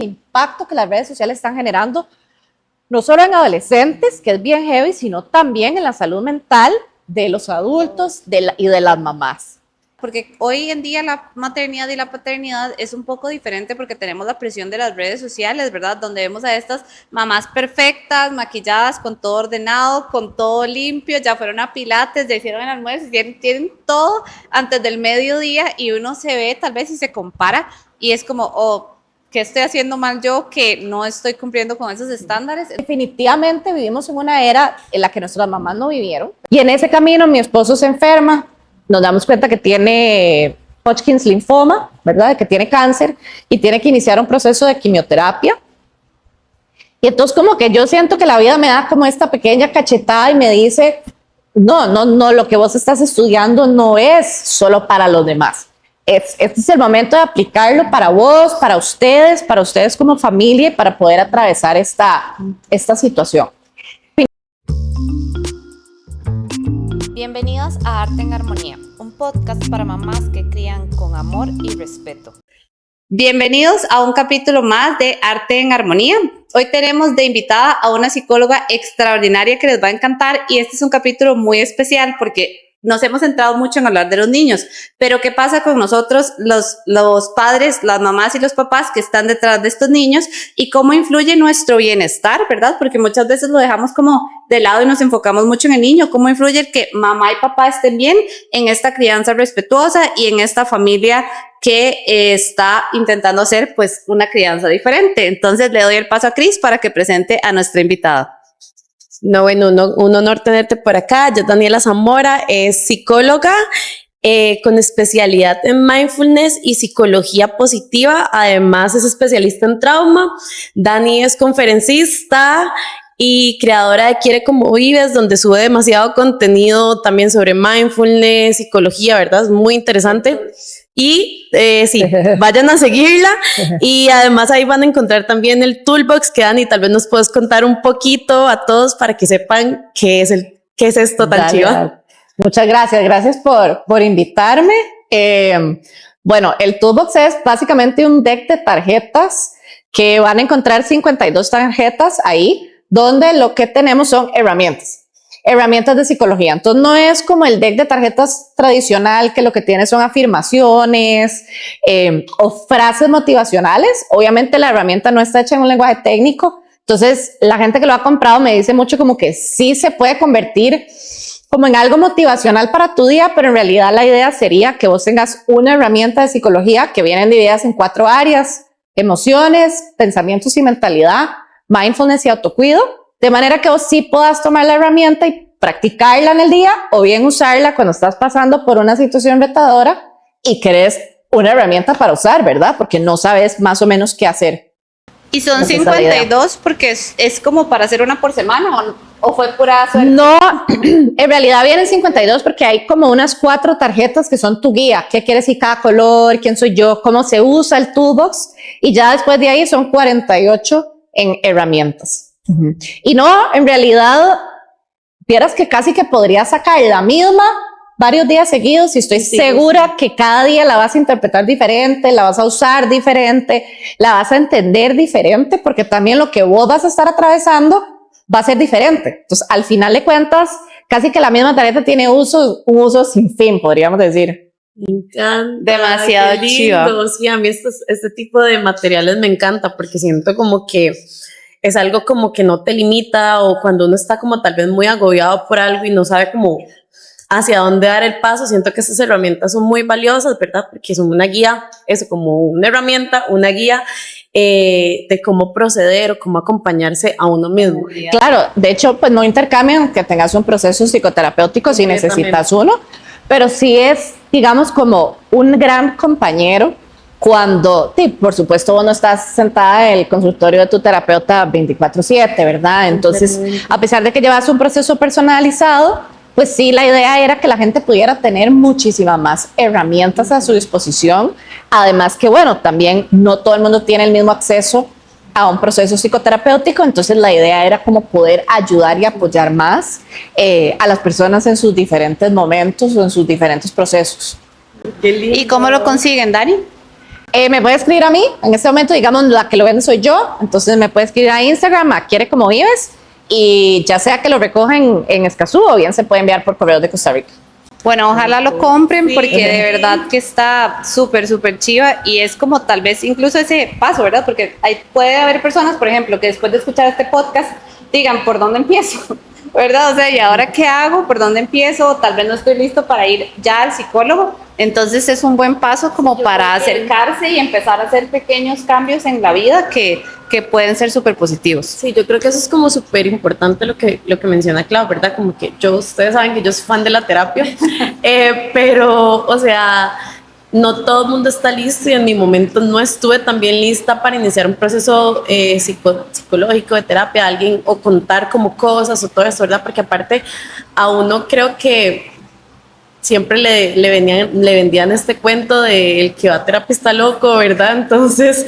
impacto que las redes sociales están generando, no solo en adolescentes, que es bien heavy, sino también en la salud mental de los adultos y de las mamás. Porque hoy en día la maternidad y la paternidad es un poco diferente porque tenemos la presión de las redes sociales, ¿verdad? Donde vemos a estas mamás perfectas, maquilladas, con todo ordenado, con todo limpio, ya fueron a pilates, ya hicieron el almuerzo, tienen todo antes del mediodía y uno se ve tal vez y se compara y es como, oh, ¿qué estoy haciendo mal yo que no estoy cumpliendo con esos estándares? Definitivamente vivimos en una era en la que nuestras mamás no vivieron y en ese camino mi esposo se enferma. Nos damos cuenta que tiene Hodgkin's linfoma, ¿verdad? Que tiene cáncer y tiene que iniciar un proceso de quimioterapia. Y entonces como que yo siento que la vida me da como esta pequeña cachetada y me dice, no, lo que vos estás estudiando no es solo para los demás. Este es el momento de aplicarlo para vos, para ustedes como familia y para poder atravesar esta situación. Bienvenidos a Arte en Armonía, un podcast para mamás que crían con amor y respeto. Bienvenidos a un capítulo más de Arte en Armonía. Hoy tenemos de invitada a una psicóloga extraordinaria que les va a encantar y este es un capítulo muy especial porque nos hemos centrado mucho en hablar de los niños, pero ¿qué pasa con nosotros, los padres, las mamás y los papás que están detrás de estos niños y cómo influye nuestro bienestar, ¿verdad? Porque muchas veces lo dejamos como de lado y nos enfocamos mucho en el niño. ¿Cómo influye el que mamá y papá estén bien en esta crianza respetuosa y en esta familia que está intentando hacer pues una crianza diferente? Entonces le doy el paso a Cris para que presente a nuestra invitada. No, bueno, un honor tenerte por acá. Yo, Daniela Zamora, es psicóloga con especialidad en mindfulness y psicología positiva. Además, es especialista en trauma. Dani es conferencista y creadora de Quiere Como Vives, donde sube demasiado contenido también sobre mindfulness, psicología, ¿verdad? Es muy interesante. Y sí, vayan a seguirla y además ahí van a encontrar también el toolbox que Dani, tal vez nos puedes contar un poquito a todos para que sepan qué es esto tan chiva. Muchas gracias por invitarme. Bueno, el toolbox es básicamente un deck de tarjetas que van a encontrar 52 tarjetas ahí, donde lo que tenemos son herramientas de psicología. Entonces no es como el deck de tarjetas tradicional que lo que tiene son afirmaciones o frases motivacionales. Obviamente la herramienta no está hecha en un lenguaje técnico. Entonces la gente que lo ha comprado me dice mucho como que sí se puede convertir como en algo motivacional para tu día, pero en realidad la idea sería que vos tengas una herramienta de psicología que vienen divididas en 4 áreas: emociones, pensamientos y mentalidad, mindfulness y autocuido. De manera que vos sí puedas tomar la herramienta y practicarla en el día o bien usarla cuando estás pasando por una situación retadora y querés una herramienta para usar, ¿verdad? Porque no sabes más o menos qué hacer. Y son 52 porque es como para hacer una por semana o fue pura suerte. No, en realidad vienen 52 porque hay como unas 4 tarjetas que son tu guía. ¿Qué quiere decir cada color? ¿Quién soy yo? ¿Cómo se usa el toolbox? Y ya después de ahí son 48 en herramientas. Y no, en realidad, vieras que casi que podría sacar la misma varios días seguidos y estoy segura que cada día la vas a interpretar diferente, la vas a usar diferente, la vas a entender diferente, porque también lo que vos vas a estar atravesando va a ser diferente. Entonces, al final de cuentas, casi que la misma tarjeta tiene un uso sin fin, podríamos decir. Me encanta. Demasiado chiva. Sí, a mí este tipo de materiales me encanta porque siento como que es algo como que no te limita o cuando uno está como tal vez muy agobiado por algo y no sabe cómo hacia dónde dar el paso, siento que estas herramientas son muy valiosas, ¿verdad? Porque son una guía, eso como una herramienta, una guía de cómo proceder o cómo acompañarse a uno mismo. Claro, de hecho, pues no intercambian que tengas un proceso psicoterapéutico si necesitas uno, pero sí es, digamos, como un gran compañero cuando, sí, por supuesto, vos no estás sentada en el consultorio de tu terapeuta 24/7, ¿verdad? Entonces, a pesar de que llevas un proceso personalizado, pues sí, la idea era que la gente pudiera tener muchísimas más herramientas a su disposición. Además que, bueno, también no todo el mundo tiene el mismo acceso a un proceso psicoterapéutico, entonces la idea era como poder ayudar y apoyar más a las personas en sus diferentes momentos o en sus diferentes procesos. Qué lindo. ¿Y cómo lo consiguen, Dani? Me puede escribir a mí, en este momento digamos la que lo vende soy yo, entonces me puede escribir a Instagram, a Quiere Como Vives, y ya sea que lo recogen en Escazú o bien se puede enviar por correos de Costa Rica. Bueno, ojalá lo compren porque de verdad que está súper, súper chiva y es como tal vez incluso ese paso, ¿verdad? Porque puede haber personas, por ejemplo, que después de escuchar este podcast digan, ¿por dónde empiezo? ¿Verdad? O sea, ¿y ahora qué hago? ¿Por dónde empiezo? Tal vez no estoy listo para ir ya al psicólogo. Entonces es un buen paso como para acercarse y empezar a hacer pequeños cambios en la vida que pueden ser súper positivos. Sí, yo creo que eso es como súper importante lo que menciona Clau, ¿verdad? Como que ustedes saben que yo soy fan de la terapia, pero, o sea, no todo el mundo está listo y en mi momento no estuve también lista para iniciar un proceso psicológico de terapia, alguien o contar como cosas o todo eso, ¿verdad? Porque aparte a uno creo que siempre le vendían este cuento de el que va a terapia está loco, ¿verdad? Entonces,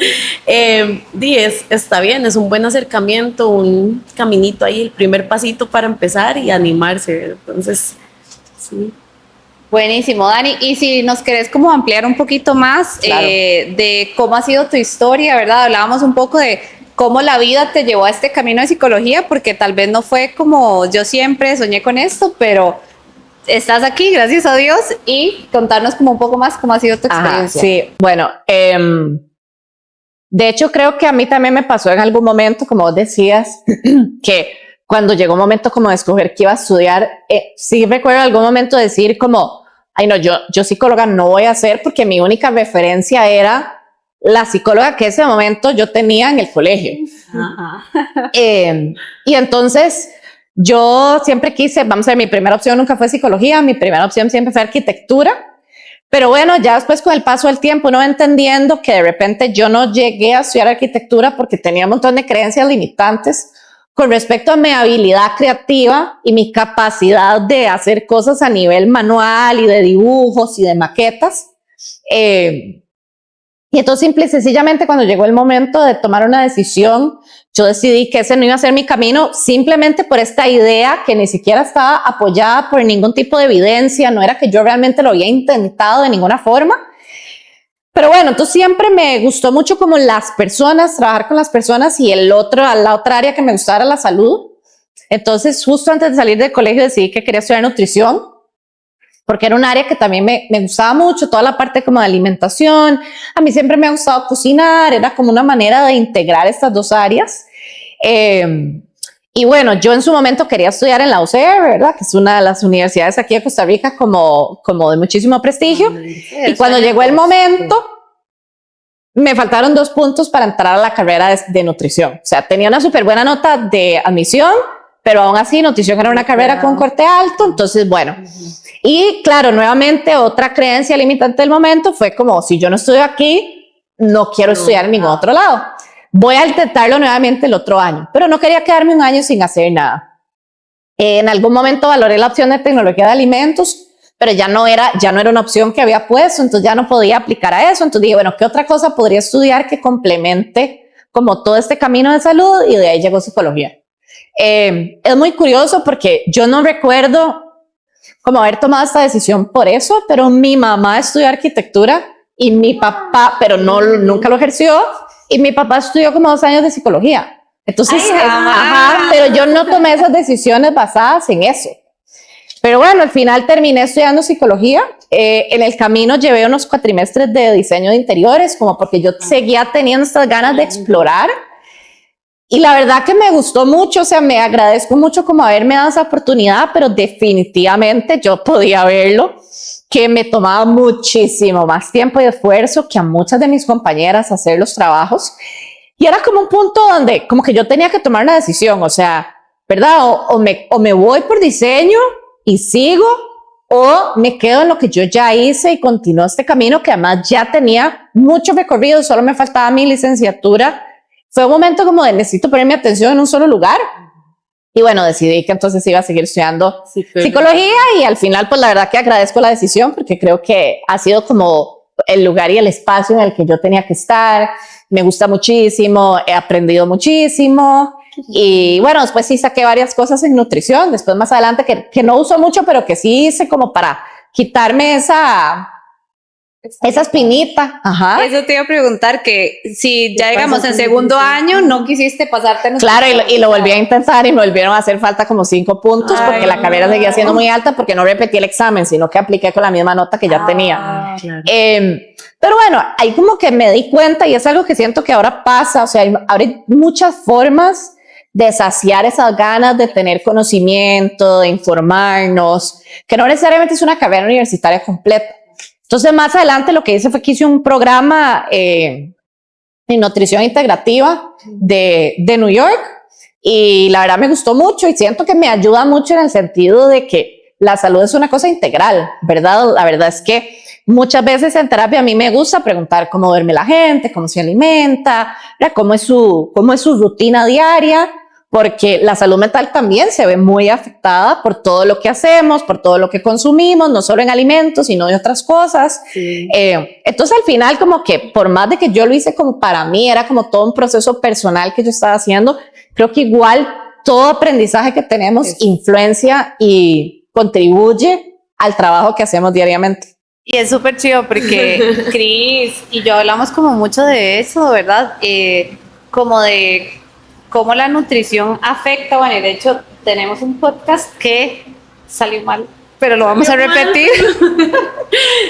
está bien, es un buen acercamiento, un caminito ahí, el primer pasito para empezar y animarse. Entonces, sí. Buenísimo, Dani. Y si nos querés como ampliar un poquito más Claro. De cómo ha sido tu historia, ¿verdad? Hablábamos un poco de cómo la vida te llevó a este camino de psicología, porque tal vez no fue como yo siempre soñé con esto, pero estás aquí, gracias a Dios, y contarnos como un poco más cómo ha sido tu experiencia. Sí, bueno, de hecho creo que a mí también me pasó en algún momento, como vos decías, que cuando llegó un momento como de escoger qué iba a estudiar, sí recuerdo algún momento decir como, ay no, yo psicóloga no voy a ser porque mi única referencia era la psicóloga que ese momento yo tenía en el colegio. Y entonces yo siempre quise, vamos a ver, mi primera opción nunca fue psicología, mi primera opción siempre fue arquitectura, pero bueno, ya después con el paso del tiempo uno va entendiendo que de repente yo no llegué a estudiar arquitectura porque tenía un montón de creencias limitantes con respecto a mi habilidad creativa y mi capacidad de hacer cosas a nivel manual y de dibujos y de maquetas. Y entonces simple y sencillamente cuando llegó el momento de tomar una decisión, yo decidí que ese no iba a ser mi camino simplemente por esta idea que ni siquiera estaba apoyada por ningún tipo de evidencia, no era que yo realmente lo había intentado de ninguna forma. Pero bueno, entonces siempre me gustó mucho como las personas, trabajar con las personas y la otra área que me gustaba era la salud. Entonces justo antes de salir del colegio decidí que quería estudiar nutrición porque era un área que también me gustaba mucho, toda la parte como de alimentación. A mí siempre me ha gustado cocinar, era como una manera de integrar estas dos áreas. Y bueno, yo en su momento quería estudiar en la UCR, ¿verdad? Que es una de las universidades aquí de Costa Rica como de muchísimo prestigio. Y cuando llegó el momento, me faltaron 2 puntos para entrar a la carrera de nutrición. O sea, tenía una súper buena nota de admisión, pero aún así nutrición era una carrera con corte alto. Entonces, bueno. Y claro, nuevamente otra creencia limitante del momento fue como, si yo no estudio aquí, no quiero estudiar en ningún otro lado. Voy a intentarlo nuevamente el otro año, pero no quería quedarme un año sin hacer nada. En algún momento valoré la opción de tecnología de alimentos, pero ya no era una opción que había puesto, entonces ya no podía aplicar a eso. Entonces dije, bueno, ¿qué otra cosa podría estudiar que complemente como todo este camino de salud? Y de ahí llegó psicología. Es muy curioso porque yo no recuerdo como haber tomado esta decisión por eso, pero mi mamá estudió arquitectura y mi papá, pero nunca lo ejerció, y mi papá estudió como 2 años de psicología. Entonces, pero yo no tomé esas decisiones basadas en eso. Pero bueno, al final terminé estudiando psicología. En el camino llevé unos cuatrimestres de diseño de interiores, como porque yo seguía teniendo estas ganas de explorar. Y la verdad que me gustó mucho, o sea, me agradezco mucho como haberme dado esa oportunidad, pero definitivamente yo podía verlo, que me tomaba muchísimo más tiempo y esfuerzo que a muchas de mis compañeras hacer los trabajos. Y era como un punto donde como que yo tenía que tomar una decisión, o sea, ¿verdad? O me voy por diseño y sigo, o me quedo en lo que yo ya hice y continúo este camino que además ya tenía mucho recorrido, solo me faltaba mi licenciatura. Fue un momento como de necesito poner mi atención en un solo lugar. Y bueno, decidí que entonces iba a seguir estudiando psicología y al final pues la verdad que agradezco la decisión porque creo que ha sido como el lugar y el espacio en el que yo tenía que estar. Me gusta muchísimo, he aprendido muchísimo y bueno, después sí saqué varias cosas en nutrición, después más adelante que no uso mucho, pero que sí hice como para quitarme esa espinita, ajá. Eso te iba a preguntar, que si ya digamos en segundo año no quisiste pasarte nutrición. Claro, y lo volví a intentar y me volvieron a hacer falta como 5 puntos porque la carrera seguía siendo muy alta porque no repetí el examen, sino que apliqué con la misma nota que ya tenía. Claro. Pero bueno, ahí como que me di cuenta y es algo que siento que ahora pasa, o sea, ahora hay muchas formas de saciar esas ganas de tener conocimiento, de informarnos, que no necesariamente es una carrera universitaria completa. Entonces, más adelante lo que hice fue que hice un programa en nutrición integrativa de New York y la verdad me gustó mucho y siento que me ayuda mucho en el sentido de que la salud es una cosa integral, ¿verdad? La verdad es que muchas veces en terapia a mí me gusta preguntar cómo duerme la gente, cómo se alimenta, cómo es su rutina diaria, porque la salud mental también se ve muy afectada por todo lo que hacemos, por todo lo que consumimos, no solo en alimentos, sino de otras cosas. Sí. Entonces al final como que por más de que yo lo hice como para mí, era como todo un proceso personal que yo estaba haciendo, creo que igual todo aprendizaje que tenemos influencia y contribuye al trabajo que hacemos diariamente. Y es súper chido porque Cris y yo hablamos como mucho de eso, ¿verdad? Como de cómo la nutrición afecta, bueno, y de hecho tenemos un podcast que salió mal, pero lo vamos a repetir,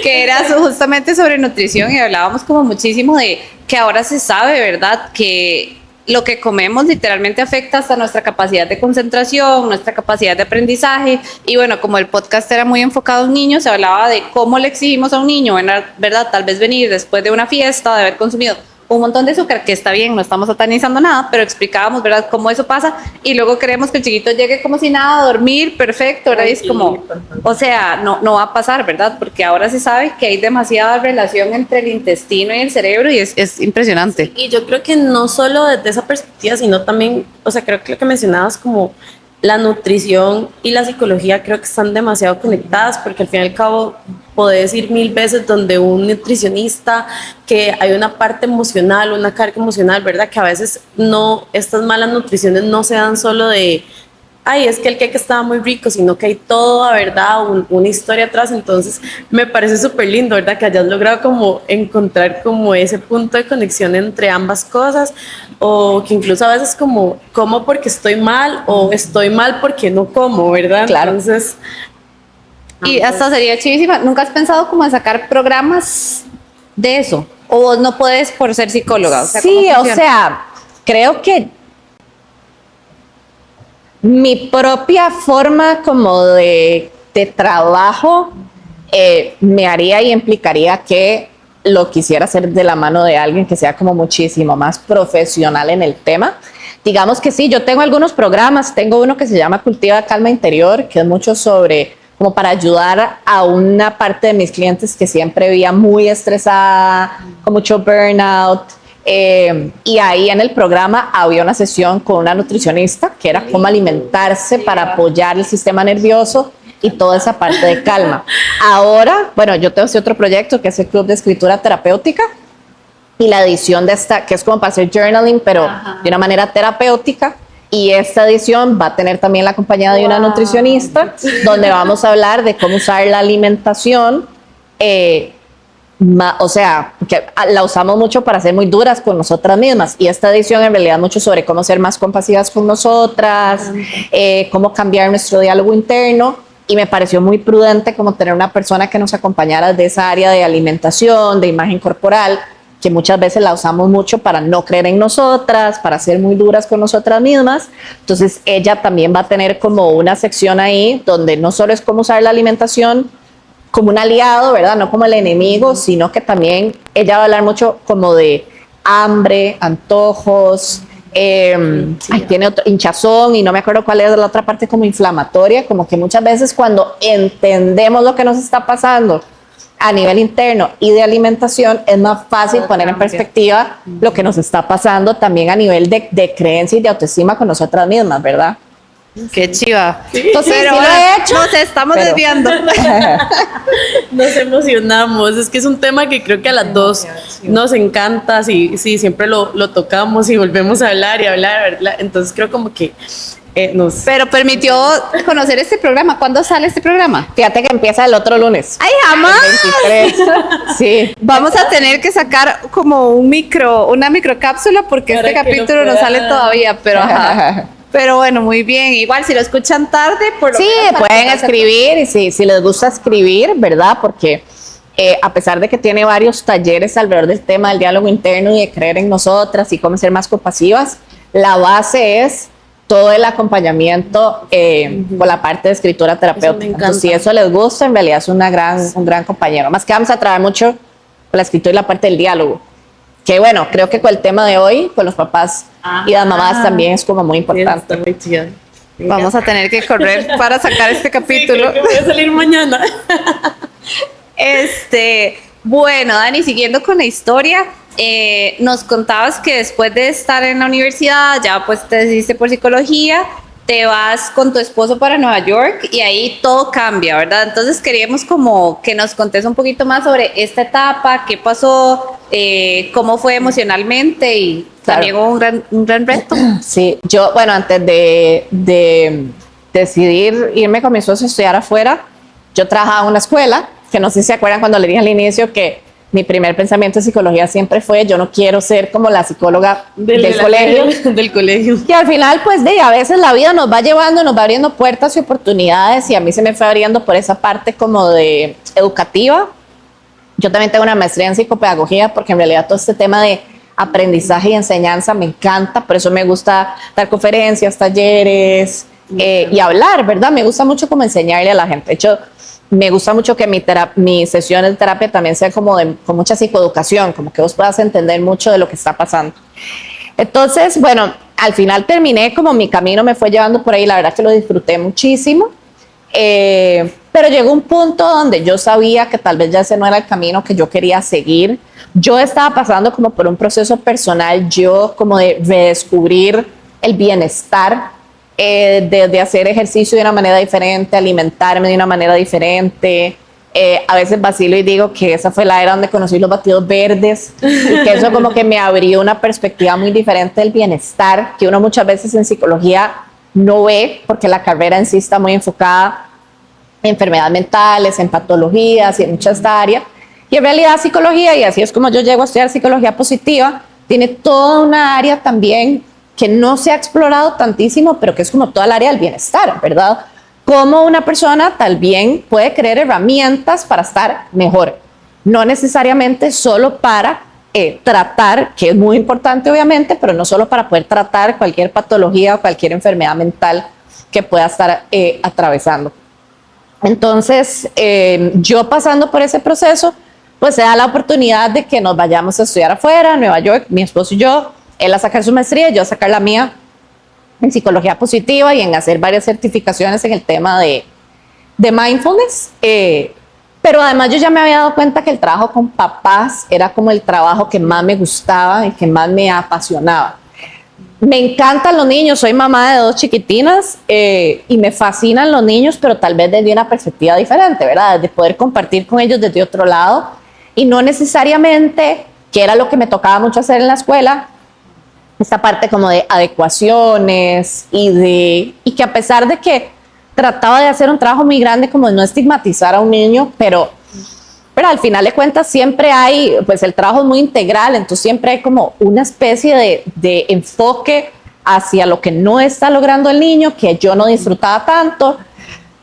que era justamente sobre nutrición y hablábamos como muchísimo de que ahora se sabe, ¿verdad? Que lo que comemos literalmente afecta hasta nuestra capacidad de concentración, nuestra capacidad de aprendizaje, y bueno, como el podcast era muy enfocado en niños, se hablaba de cómo le exigimos a un niño, ¿verdad? Tal vez venir después de una fiesta, de haber consumido un montón de azúcar, que está bien, no estamos satanizando nada, pero explicábamos, ¿verdad?, cómo eso pasa, y luego queremos que el chiquito llegue como si nada, a dormir, perfecto, ¿verdad? Y es como, o sea, no va a pasar, ¿verdad? Porque ahora se sabe que hay demasiada relación entre el intestino y el cerebro y es impresionante. Y yo creo que no solo desde esa perspectiva, sino también, o sea, creo que lo que mencionabas como la nutrición y la psicología creo que están demasiado conectadas, porque al fin y al cabo podés ir 1000 veces donde un nutricionista, que hay una parte emocional, una carga emocional, ¿verdad? Que a veces no, estas malas nutriciones no se dan solo de, ay, es que el queque estaba muy rico, sino que hay toda, ¿verdad? Una historia atrás. Entonces me parece súper lindo, ¿verdad? Que hayas logrado como encontrar como ese punto de conexión entre ambas cosas, o que incluso a veces como porque estoy mal o estoy mal porque no como, ¿verdad? Claro. Entonces... Y hasta sería chivísima. ¿Nunca has pensado como en sacar programas de eso? ¿O vos no puedes por ser psicóloga? O sea, sí, o sea, creo que mi propia forma como de trabajo me haría y implicaría que lo quisiera hacer de la mano de alguien que sea como muchísimo más profesional en el tema. Digamos que sí, yo tengo algunos programas, tengo uno que se llama Cultiva Calma Interior, que es mucho sobre como para ayudar a una parte de mis clientes que siempre veía muy estresada, con mucho burnout. Y ahí en el programa había una sesión con una nutricionista que era cómo alimentarse para apoyar el sistema nervioso y toda esa parte de calma. Ahora, bueno, yo tengo este otro proyecto que es el Club de Escritura Terapéutica y la edición de esta, que es como para hacer journaling, pero de una manera terapéutica. Y esta edición va a tener también la compañía de una nutricionista, donde vamos a hablar de cómo usar la alimentación, o sea, que la usamos mucho para ser muy duras con nosotras mismas. Y esta edición en realidad mucho sobre cómo ser más compasivas con nosotras, cómo cambiar nuestro diálogo interno. Y me pareció muy prudente como tener una persona que nos acompañara de esa área de alimentación, de imagen corporal, que muchas veces la usamos mucho para no creer en nosotras, para ser muy duras con nosotras mismas. Entonces ella también va a tener como una sección ahí donde no solo es cómo usar la alimentación como un aliado, ¿verdad? No como el enemigo, sino que también ella va a hablar mucho como de hambre, antojos, tiene otro hinchazón y no me acuerdo cuál es la otra parte como inflamatoria, como que muchas veces cuando entendemos lo que nos está pasando a nivel interno y de alimentación, es más fácil poner en perspectiva lo que nos está pasando también a nivel de creencia y de autoestima con nosotras mismas, ¿verdad? Qué chiva. Entonces, pero sí lo he hecho, nos estamos desviando. Nos emocionamos, es que es un tema que creo que a las dos nos encanta, sí, siempre lo tocamos y volvemos a hablar y hablar, ¿verdad? Entonces creo como que No sé. Pero permitió conocer este programa. ¿Cuándo sale este programa? Fíjate que empieza el otro lunes. ¡Ay, jamás! El 23. Sí. Vamos a tener que sacar como una microcápsula porque Para este que lo capítulo no pueda- sale todavía, pero ajá. Pero bueno, muy bien. Igual si lo escuchan tarde, por lo Sí, menos para pueden que pase- escribir y si les gusta escribir, ¿verdad? Porque a pesar de que tiene varios talleres alrededor del tema del diálogo interno y de creer en nosotras y cómo ser más compasivas, la base es todo el acompañamiento con la parte de escritura terapéutica. encanta. Entonces, si eso les gusta, en realidad es un gran compañero. Más que vamos a trabajar mucho con la escritura y la parte del diálogo. Que bueno, creo que con el tema de hoy, con los papás y las mamás también es como muy importante. Está muy chido. Vamos a tener que correr para sacar este capítulo. Creo que voy a salir mañana. Bueno, Dani, siguiendo con la historia, nos contabas que después de estar en la universidad, ya pues te decidiste por psicología, te vas con tu esposo para Nueva York y ahí todo cambia, ¿verdad? Entonces queríamos como que nos contes un poquito más sobre esta etapa, qué pasó, cómo fue emocionalmente y Claro. también hubo un gran reto. Sí, yo, bueno, antes de decidir irme con mi esposo a estudiar afuera, yo trabajaba en una escuela, que no sé si se acuerdan cuando le dije al inicio que mi primer pensamiento de psicología siempre fue, yo no quiero ser como la psicóloga del colegio. Del colegio. Y al final, pues, a veces la vida nos va llevando, nos va abriendo puertas y oportunidades, y a mí se me fue abriendo por esa parte como de educativa. Yo también tengo una maestría en psicopedagogía, porque en realidad todo este tema de aprendizaje y enseñanza me encanta, por eso me gusta dar conferencias, talleres y hablar, ¿verdad? Me gusta mucho como enseñarle a la gente. De hecho, me gusta mucho que mi sesión de terapia también sea como con mucha psicoeducación, como que vos puedas entender mucho de lo que está pasando. Entonces, bueno, al final terminé como mi camino me fue llevando por ahí, la verdad que lo disfruté muchísimo, pero llegó un punto donde yo sabía que tal vez ya ese no era el camino que yo quería seguir. Yo estaba pasando como por un proceso personal, yo como de redescubrir el bienestar, de hacer ejercicio de una manera diferente, alimentarme de una manera diferente. A veces vacilo y digo que esa fue la era donde conocí los batidos verdes y que eso como que me abrió una perspectiva muy diferente del bienestar que uno muchas veces en psicología no ve porque la carrera en sí está muy enfocada en enfermedades mentales, en patologías y en mucha esta área. Y en realidad psicología, y así es como yo llego a estudiar psicología positiva, tiene toda una área también que no se ha explorado tantísimo, pero que es como toda el área del bienestar, ¿verdad? Cómo una persona también puede crear herramientas para estar mejor, no necesariamente solo para tratar, que es muy importante obviamente, pero no solo para poder tratar cualquier patología o cualquier enfermedad mental que pueda estar atravesando. Entonces, yo pasando por ese proceso, pues se da la oportunidad de que nos vayamos a estudiar afuera, en Nueva York, mi esposo y yo, él a sacar su maestría, yo a sacar la mía en psicología positiva y en hacer varias certificaciones en el tema de mindfulness. Pero además yo ya me había dado cuenta que el trabajo con papás era como el trabajo que más me gustaba y que más me apasionaba. Me encantan los niños, soy mamá de 2 chiquitinas y me fascinan los niños, pero tal vez desde una perspectiva diferente, ¿verdad? De poder compartir con ellos desde otro lado y no necesariamente, que era lo que me tocaba mucho hacer en la escuela, esta parte como de adecuaciones y que a pesar de que trataba de hacer un trabajo muy grande como de no estigmatizar a un niño, pero al final de cuentas siempre hay, pues el trabajo es muy integral, entonces siempre hay como una especie de enfoque hacia lo que no está logrando el niño, que yo no disfrutaba tanto.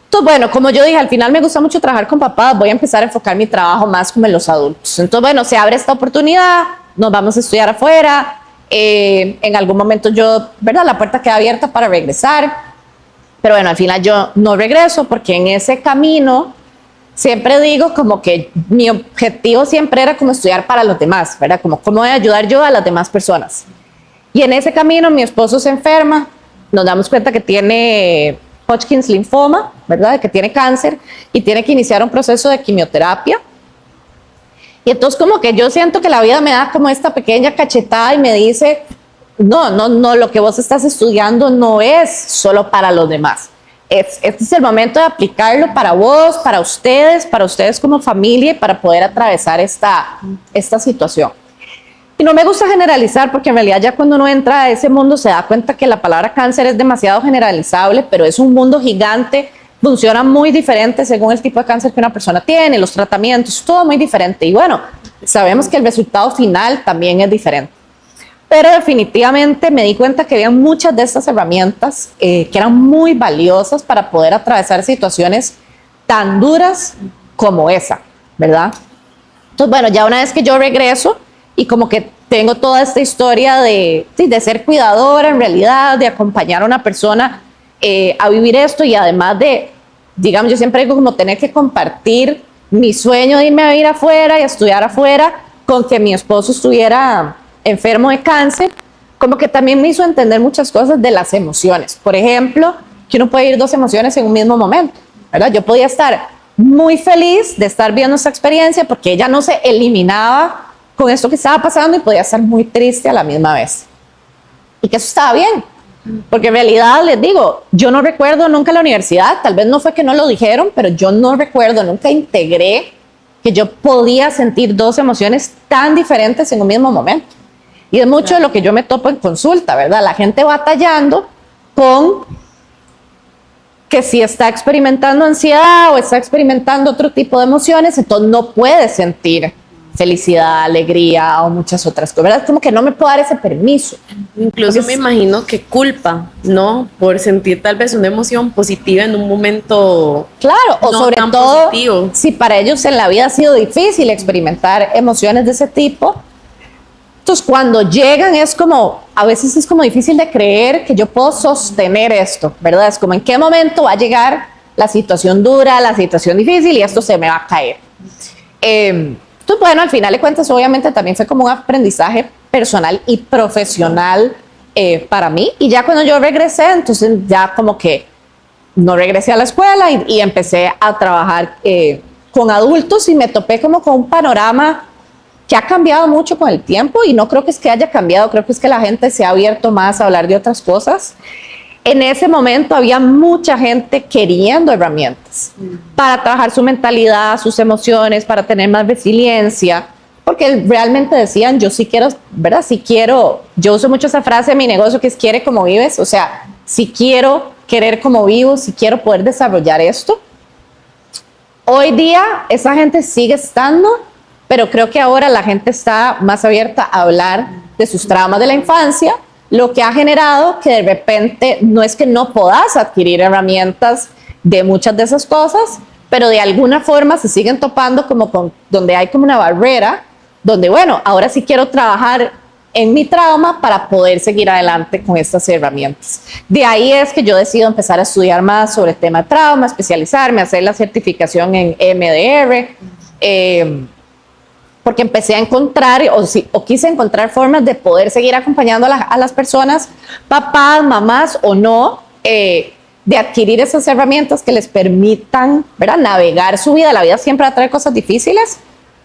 Entonces, bueno, como yo dije, al final me gusta mucho trabajar con papás, voy a empezar a enfocar mi trabajo más como en los adultos. Entonces, bueno, se abre esta oportunidad, nos vamos a estudiar afuera, en algún momento yo, ¿verdad? La puerta queda abierta para regresar, pero bueno, al final yo no regreso porque en ese camino siempre digo como que mi objetivo siempre era como estudiar para los demás, ¿verdad? Como cómo voy a ayudar yo a las demás personas. Y en ese camino mi esposo se enferma, nos damos cuenta que tiene Hodgkin's linfoma, ¿verdad? Que tiene cáncer y tiene que iniciar un proceso de quimioterapia. Y entonces como que yo siento que la vida me da como esta pequeña cachetada y me dice, no, lo que vos estás estudiando no es solo para los demás. Este es el momento de aplicarlo para vos, para ustedes como familia y para poder atravesar esta situación. Y no me gusta generalizar porque en realidad ya cuando uno entra a ese mundo se da cuenta que la palabra cáncer es demasiado generalizable, pero es un mundo gigante, funciona muy diferente según el tipo de cáncer que una persona tiene, los tratamientos, todo muy diferente. Y bueno, sabemos que el resultado final también es diferente. Pero definitivamente me di cuenta que había muchas de estas herramientas que eran muy valiosas para poder atravesar situaciones tan duras como esa, ¿verdad? Entonces, bueno, ya una vez que yo regreso y como que tengo toda esta historia de ser cuidadora en realidad, de acompañar a una persona a vivir esto y además de, digamos, yo siempre digo como tener que compartir mi sueño de irme a vivir afuera y a estudiar afuera con que mi esposo estuviera enfermo de cáncer, como que también me hizo entender muchas cosas de las emociones. Por ejemplo, que uno puede ir dos emociones en un mismo momento, ¿verdad? Yo podía estar muy feliz de estar viendo esta experiencia porque ella no se eliminaba con esto que estaba pasando y podía estar muy triste a la misma vez. Y que eso estaba bien, porque en realidad les digo, yo no recuerdo nunca la universidad, tal vez no fue que no lo dijeron, pero yo no recuerdo, nunca integré que yo podía sentir dos emociones tan diferentes en un mismo momento. Y es mucho de lo que yo me topo en consulta, ¿verdad? La gente batallando con que si está experimentando ansiedad o está experimentando otro tipo de emociones, entonces no puede sentir felicidad, alegría o muchas otras cosas, ¿verdad? Como que no me puedo dar ese permiso. Incluso Entonces, me imagino que culpa, ¿no? Por sentir tal vez una emoción positiva en un momento claro, o no sobre tan todo positivo. si para ellos en la vida ha sido difícil experimentar emociones de ese tipo. Entonces, cuando llegan es como, a veces es como difícil de creer que yo puedo sostener esto, ¿verdad? Es como en qué momento va a llegar la situación dura, la situación difícil y esto se me va a caer. Entonces, bueno, al final de cuentas, obviamente también fue como un aprendizaje personal y profesional para mí. Y ya cuando yo regresé, entonces ya como que no regresé a la escuela y empecé a trabajar con adultos y me topé como con un panorama que ha cambiado mucho con el tiempo y no creo que es que haya cambiado, creo que es que la gente se ha abierto más a hablar de otras cosas. En ese momento había mucha gente queriendo herramientas para trabajar su mentalidad, sus emociones, para tener más resiliencia, porque realmente decían, yo sí quiero, ¿verdad? Sí quiero, yo uso mucho esa frase en mi negocio que es quiere como vives, o sea, si quiero querer como vivo, si quiero poder desarrollar esto. Hoy día esa gente sigue estando, pero creo que ahora la gente está más abierta a hablar de sus traumas de la infancia, lo que ha generado que de repente no es que no puedas adquirir herramientas de muchas de esas cosas, pero de alguna forma se siguen topando como con, donde hay como una barrera, donde bueno, ahora sí quiero trabajar en mi trauma para poder seguir adelante con estas herramientas. De ahí es que yo decido empezar a estudiar más sobre el tema de trauma, especializarme, hacer la certificación en EMDR, porque empecé a encontrar o quise encontrar formas de poder seguir acompañando a las personas, papás, mamás o no, de adquirir esas herramientas que les permitan, ¿verdad?, navegar su vida. La vida siempre va a traer cosas difíciles,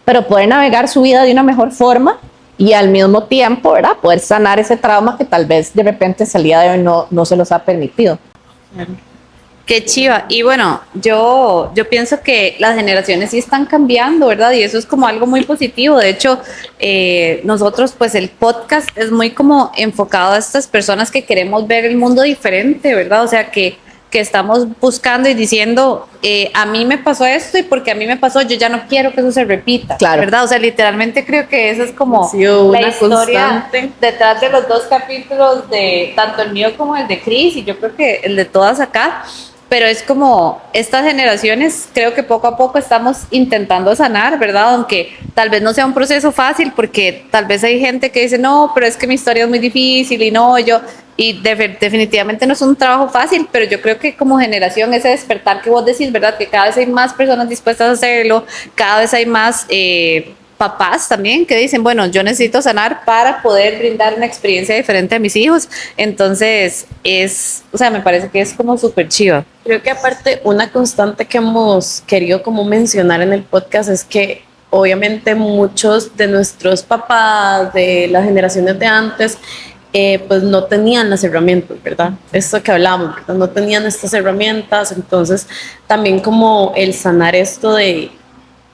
pero poder navegar su vida de una mejor forma y al mismo tiempo, ¿verdad?, poder sanar ese trauma que tal vez de repente hasta el día de hoy no se los ha permitido. Qué chiva. Y bueno, yo pienso que las generaciones sí están cambiando, ¿verdad? Y eso es como algo muy positivo. De hecho, nosotros, pues el podcast es muy como enfocado a estas personas que queremos ver el mundo diferente, ¿verdad? O sea, que estamos buscando y diciendo, a mí me pasó esto y porque a mí me pasó, yo ya no quiero que eso se repita, claro, ¿verdad? O sea, literalmente creo que esa es como sí, una la historia constante detrás de los dos capítulos de tanto el mío como el de Cris y yo creo que el de todas acá. Pero es como estas generaciones, creo que poco a poco estamos intentando sanar, ¿verdad? Aunque tal vez no sea un proceso fácil, porque tal vez hay gente que dice, no, pero es que mi historia es muy difícil y no, definitivamente no es un trabajo fácil, pero yo creo que como generación ese despertar que vos decís, ¿verdad? Que cada vez hay más personas dispuestas a hacerlo, cada vez hay más papás también que dicen, bueno, yo necesito sanar para poder brindar una experiencia diferente a mis hijos. Entonces, o sea, me parece que es como súper chiva. Creo que aparte una constante que hemos querido como mencionar en el podcast es que obviamente muchos de nuestros papás, de las generaciones de antes, pues no tenían las herramientas, ¿verdad? Esto que hablábamos, ¿verdad? No tenían estas herramientas, entonces también como el sanar esto de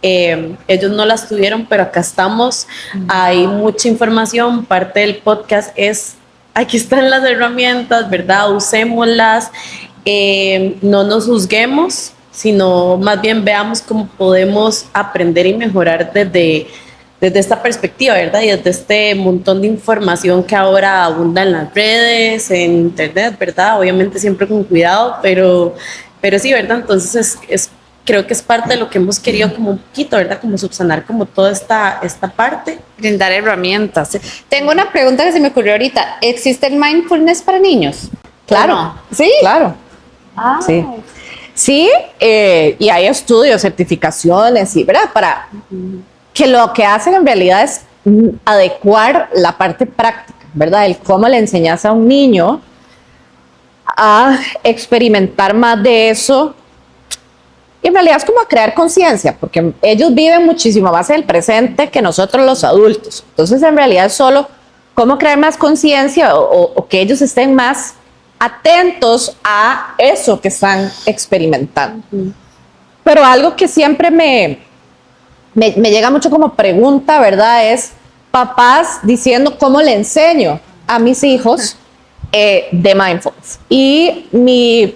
Ellos no las tuvieron, pero acá estamos. Hay mucha información. Parte del podcast es, aquí están las herramientas, ¿verdad? Usémoslas. No nos juzguemos, sino más bien veamos cómo podemos aprender y mejorar desde esta perspectiva, ¿verdad? Y desde este montón de información que ahora abunda en las redes, en internet, ¿verdad? Obviamente siempre con cuidado, pero sí, ¿verdad? Entonces creo que es parte de lo que hemos querido como un poquito, ¿verdad? Como subsanar como toda esta parte. Brindar herramientas. Tengo una pregunta que se me ocurrió ahorita. ¿Existe el mindfulness para niños? Claro, ¿O no? ¿Sí? claro. Sí. Sí, y hay estudios, certificaciones, y, ¿verdad? Para que lo que hacen en realidad es adecuar la parte práctica, ¿verdad? El cómo le enseñas a un niño a experimentar más de eso. Y en realidad es como a crear conciencia, porque ellos viven muchísimo más en el presente que nosotros los adultos. Entonces, en realidad es solo cómo crear más conciencia o que ellos estén más atentos a eso que están experimentando. Pero algo que siempre me llega mucho como pregunta, ¿verdad? Es papás diciendo cómo le enseño a mis hijos de mindfulness. Y mi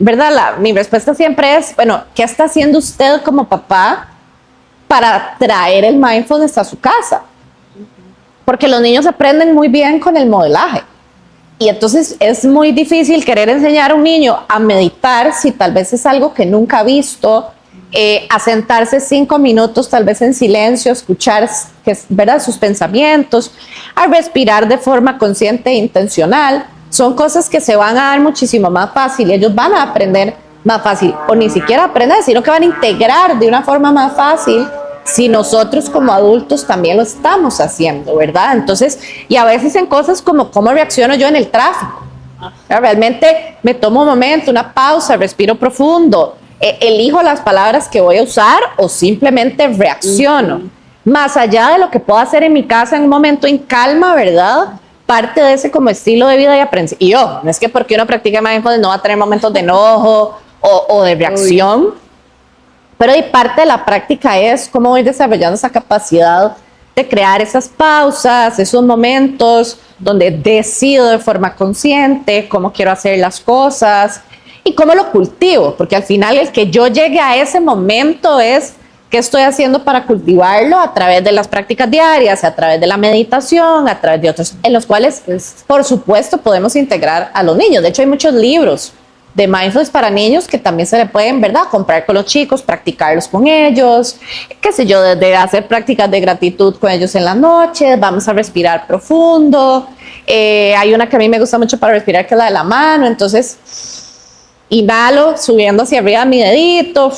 respuesta siempre es, bueno, ¿qué está haciendo usted como papá para traer el mindfulness a su casa? Porque los niños aprenden muy bien con el modelaje. Y entonces es muy difícil querer enseñar a un niño a meditar si tal vez es algo que nunca ha visto, a sentarse 5 minutos tal vez en silencio, escuchar, ¿verdad?, sus pensamientos, a respirar de forma consciente e intencional. Son cosas que se van a dar muchísimo más fácil, ellos van a aprender más fácil, o ni siquiera aprender, sino que van a integrar de una forma más fácil si nosotros como adultos también lo estamos haciendo, ¿verdad? Entonces, y a veces en cosas como cómo reacciono yo en el tráfico. Realmente me tomo un momento, una pausa, respiro profundo, elijo las palabras que voy a usar o simplemente reacciono. Más allá de lo que puedo hacer en mi casa en un momento en calma, ¿verdad? Parte de ese como estilo de vida y aprendizaje. Y yo, no es que porque uno practica mindfulness no va a tener momentos de enojo o de reacción, pero y parte de la práctica es cómo voy desarrollando esa capacidad de crear esas pausas, esos momentos donde decido de forma consciente cómo quiero hacer las cosas y cómo lo cultivo, porque al final el que yo llegue a ese momento es qué estoy haciendo para cultivarlo a través de las prácticas diarias, a través de la meditación, a través de otros, en los cuales, por supuesto, podemos integrar a los niños. De hecho, hay muchos libros de mindfulness para niños que también se le pueden, ¿verdad?, comprar con los chicos, practicarlos con ellos, qué sé yo, desde hacer prácticas de gratitud con ellos en la noche, vamos a respirar profundo. Hay una que a mí me gusta mucho para respirar, que es la de la mano. Entonces, inhalo, subiendo hacia arriba mi dedito,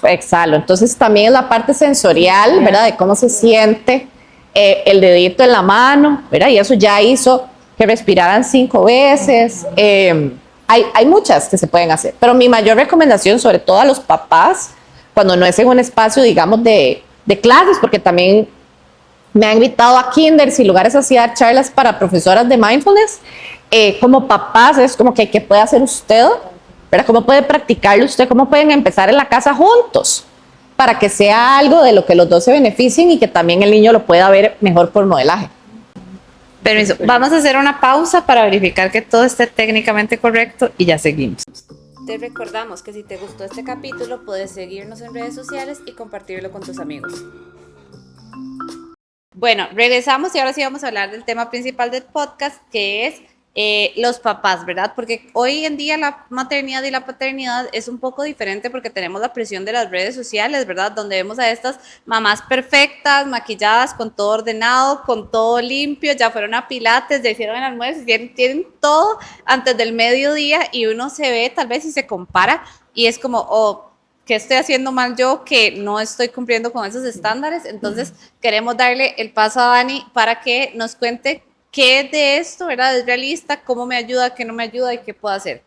exhalo. Entonces, también es la parte sensorial, ¿verdad?, de cómo se siente el dedito en la mano, ¿verdad? Y eso ya hizo que respiraran 5 veces. Hay muchas que se pueden hacer, pero mi mayor recomendación, sobre todo a los papás, cuando no es en un espacio, digamos, de clases, porque también me han invitado a kinders y lugares así a dar charlas para profesoras de mindfulness, como papás, es como que ¿qué puede hacer usted? ¿Verdad? ¿Cómo puede practicarlo usted? ¿Cómo pueden empezar en la casa juntos? Para que sea algo de lo que los dos se beneficien y que también el niño lo pueda ver mejor por modelaje. Permiso, vamos a hacer una pausa para verificar que todo esté técnicamente correcto y ya seguimos. Te recordamos que si te gustó este capítulo puedes seguirnos en redes sociales y compartirlo con tus amigos. Bueno, regresamos y ahora sí vamos a hablar del tema principal del podcast, que es los papás, ¿verdad? Porque hoy en día la maternidad y la paternidad es un poco diferente porque tenemos la presión de las redes sociales, ¿verdad? Donde vemos a estas mamás perfectas, maquilladas, con todo ordenado, con todo limpio, ya fueron a pilates, ya hicieron el almuerzo, tienen todo antes del mediodía y uno se ve tal vez y se compara y es como, oh, ¿qué estoy haciendo mal yo que no estoy cumpliendo con esos estándares? Entonces queremos darle el paso a Dani para que nos cuente qué de esto, ¿verdad?, es realista, cómo me ayuda, qué no me ayuda y qué puedo hacer.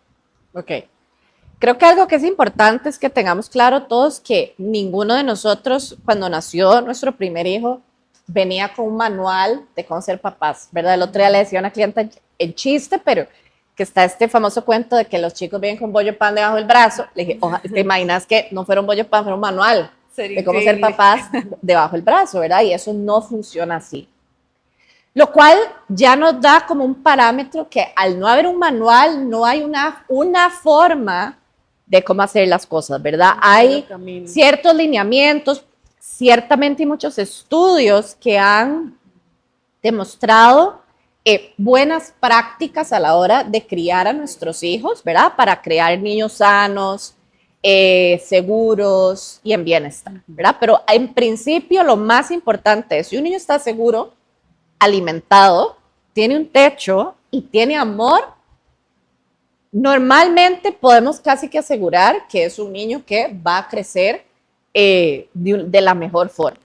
Ok. Creo que algo que es importante es que tengamos claro todos que ninguno de nosotros, cuando nació nuestro primer hijo, venía con un manual de cómo ser papás, ¿verdad? El otro día le decía a una clienta en chiste, pero que está este famoso cuento de que los chicos vienen con bollo pan debajo del brazo. Le dije, ¿te imaginas que no fuera un bollo pan, fuera un manual? de cómo ser papás debajo del brazo, ¿verdad? Y eso no funciona así. Lo cual ya nos da como un parámetro que al no haber un manual, no hay una forma de cómo hacer las cosas, ¿verdad? Hay ciertos lineamientos, ciertamente hay muchos estudios que han demostrado buenas prácticas a la hora de criar a nuestros hijos, ¿verdad? Para crear niños sanos, seguros y en bienestar, ¿verdad? Pero en principio lo más importante es, si un niño está seguro, alimentado, tiene un techo y tiene amor, normalmente podemos casi que asegurar que es un niño que va a crecer de la mejor forma.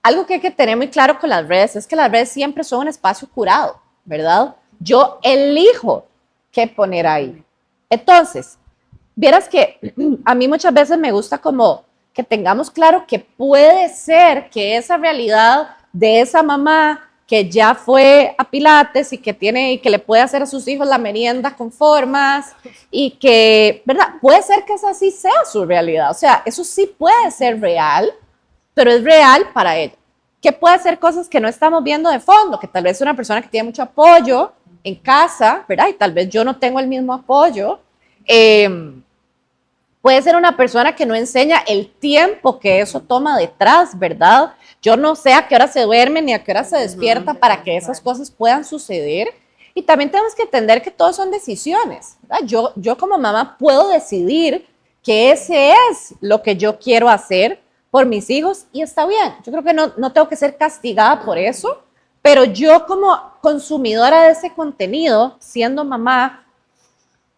Algo que hay que tener muy claro con las redes es que las redes siempre son un espacio curado, ¿verdad? Yo elijo qué poner ahí. Entonces, vieras que a mí muchas veces me gusta como que tengamos claro que puede ser que esa realidad de esa mamá que ya fue a Pilates y que le puede hacer a sus hijos la merienda con formas y que, ¿verdad? Puede ser que esa sí sea su realidad. O sea, eso sí puede ser real, pero es real para ella. Que puede ser cosas que no estamos viendo de fondo, que tal vez es una persona que tiene mucho apoyo en casa, ¿verdad? Y tal vez yo no tengo el mismo apoyo. Puede ser una persona que no enseña el tiempo que eso toma detrás, ¿verdad? Yo no sé a qué hora se duerme ni a qué hora se despierta para que esas cosas puedan suceder. Y también tenemos que entender que todos son decisiones, ¿verdad? Yo como mamá puedo decidir que ese es lo que yo quiero hacer por mis hijos y está bien. Yo creo que no tengo que ser castigada por eso, pero yo como consumidora de ese contenido, siendo mamá,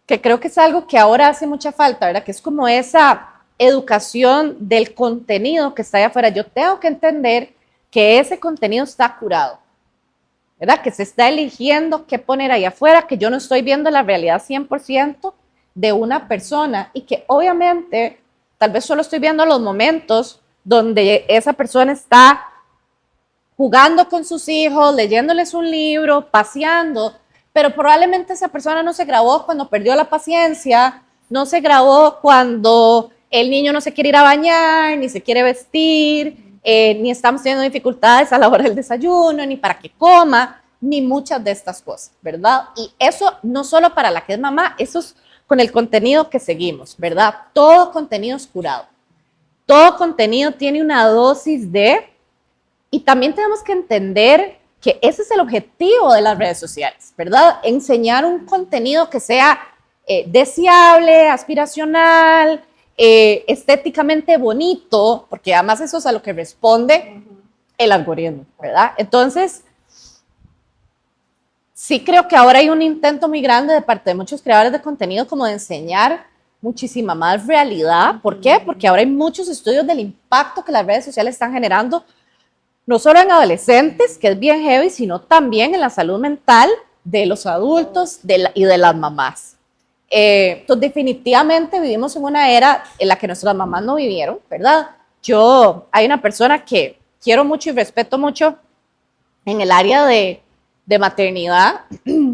que creo que es algo que ahora hace mucha falta, ¿verdad? Que es como esa educación del contenido que está allá afuera. Yo tengo que entender que ese contenido está curado, ¿verdad? Que se está eligiendo qué poner ahí afuera, que yo no estoy viendo la realidad 100% de una persona y que obviamente tal vez solo estoy viendo los momentos donde esa persona está jugando con sus hijos, leyéndoles un libro, paseando, pero probablemente esa persona no se grabó cuando perdió la paciencia, no se grabó cuando el niño no se quiere ir a bañar, ni se quiere vestir, ni estamos teniendo dificultades a la hora del desayuno, ni para que coma, ni muchas de estas cosas, ¿verdad? Y eso no solo para la que es mamá, eso es con el contenido que seguimos, ¿verdad? Todo contenido es curado. Todo contenido tiene una dosis de... Y también tenemos que entender que ese es el objetivo de las redes sociales, ¿verdad? Enseñar un contenido que sea deseable, aspiracional, estéticamente bonito, porque además eso es a lo que responde el algoritmo, ¿verdad? Entonces, sí creo que ahora hay un intento muy grande de parte de muchos creadores de contenido como de enseñar muchísima más realidad. ¿Por qué? Porque ahora hay muchos estudios del impacto que las redes sociales están generando no solo en adolescentes, que es bien heavy, sino también en la salud mental de los adultos y de las mamás. Entonces, definitivamente vivimos en una era en la que nuestras mamás no vivieron, ¿verdad? Hay una persona que quiero mucho y respeto mucho en el área de maternidad,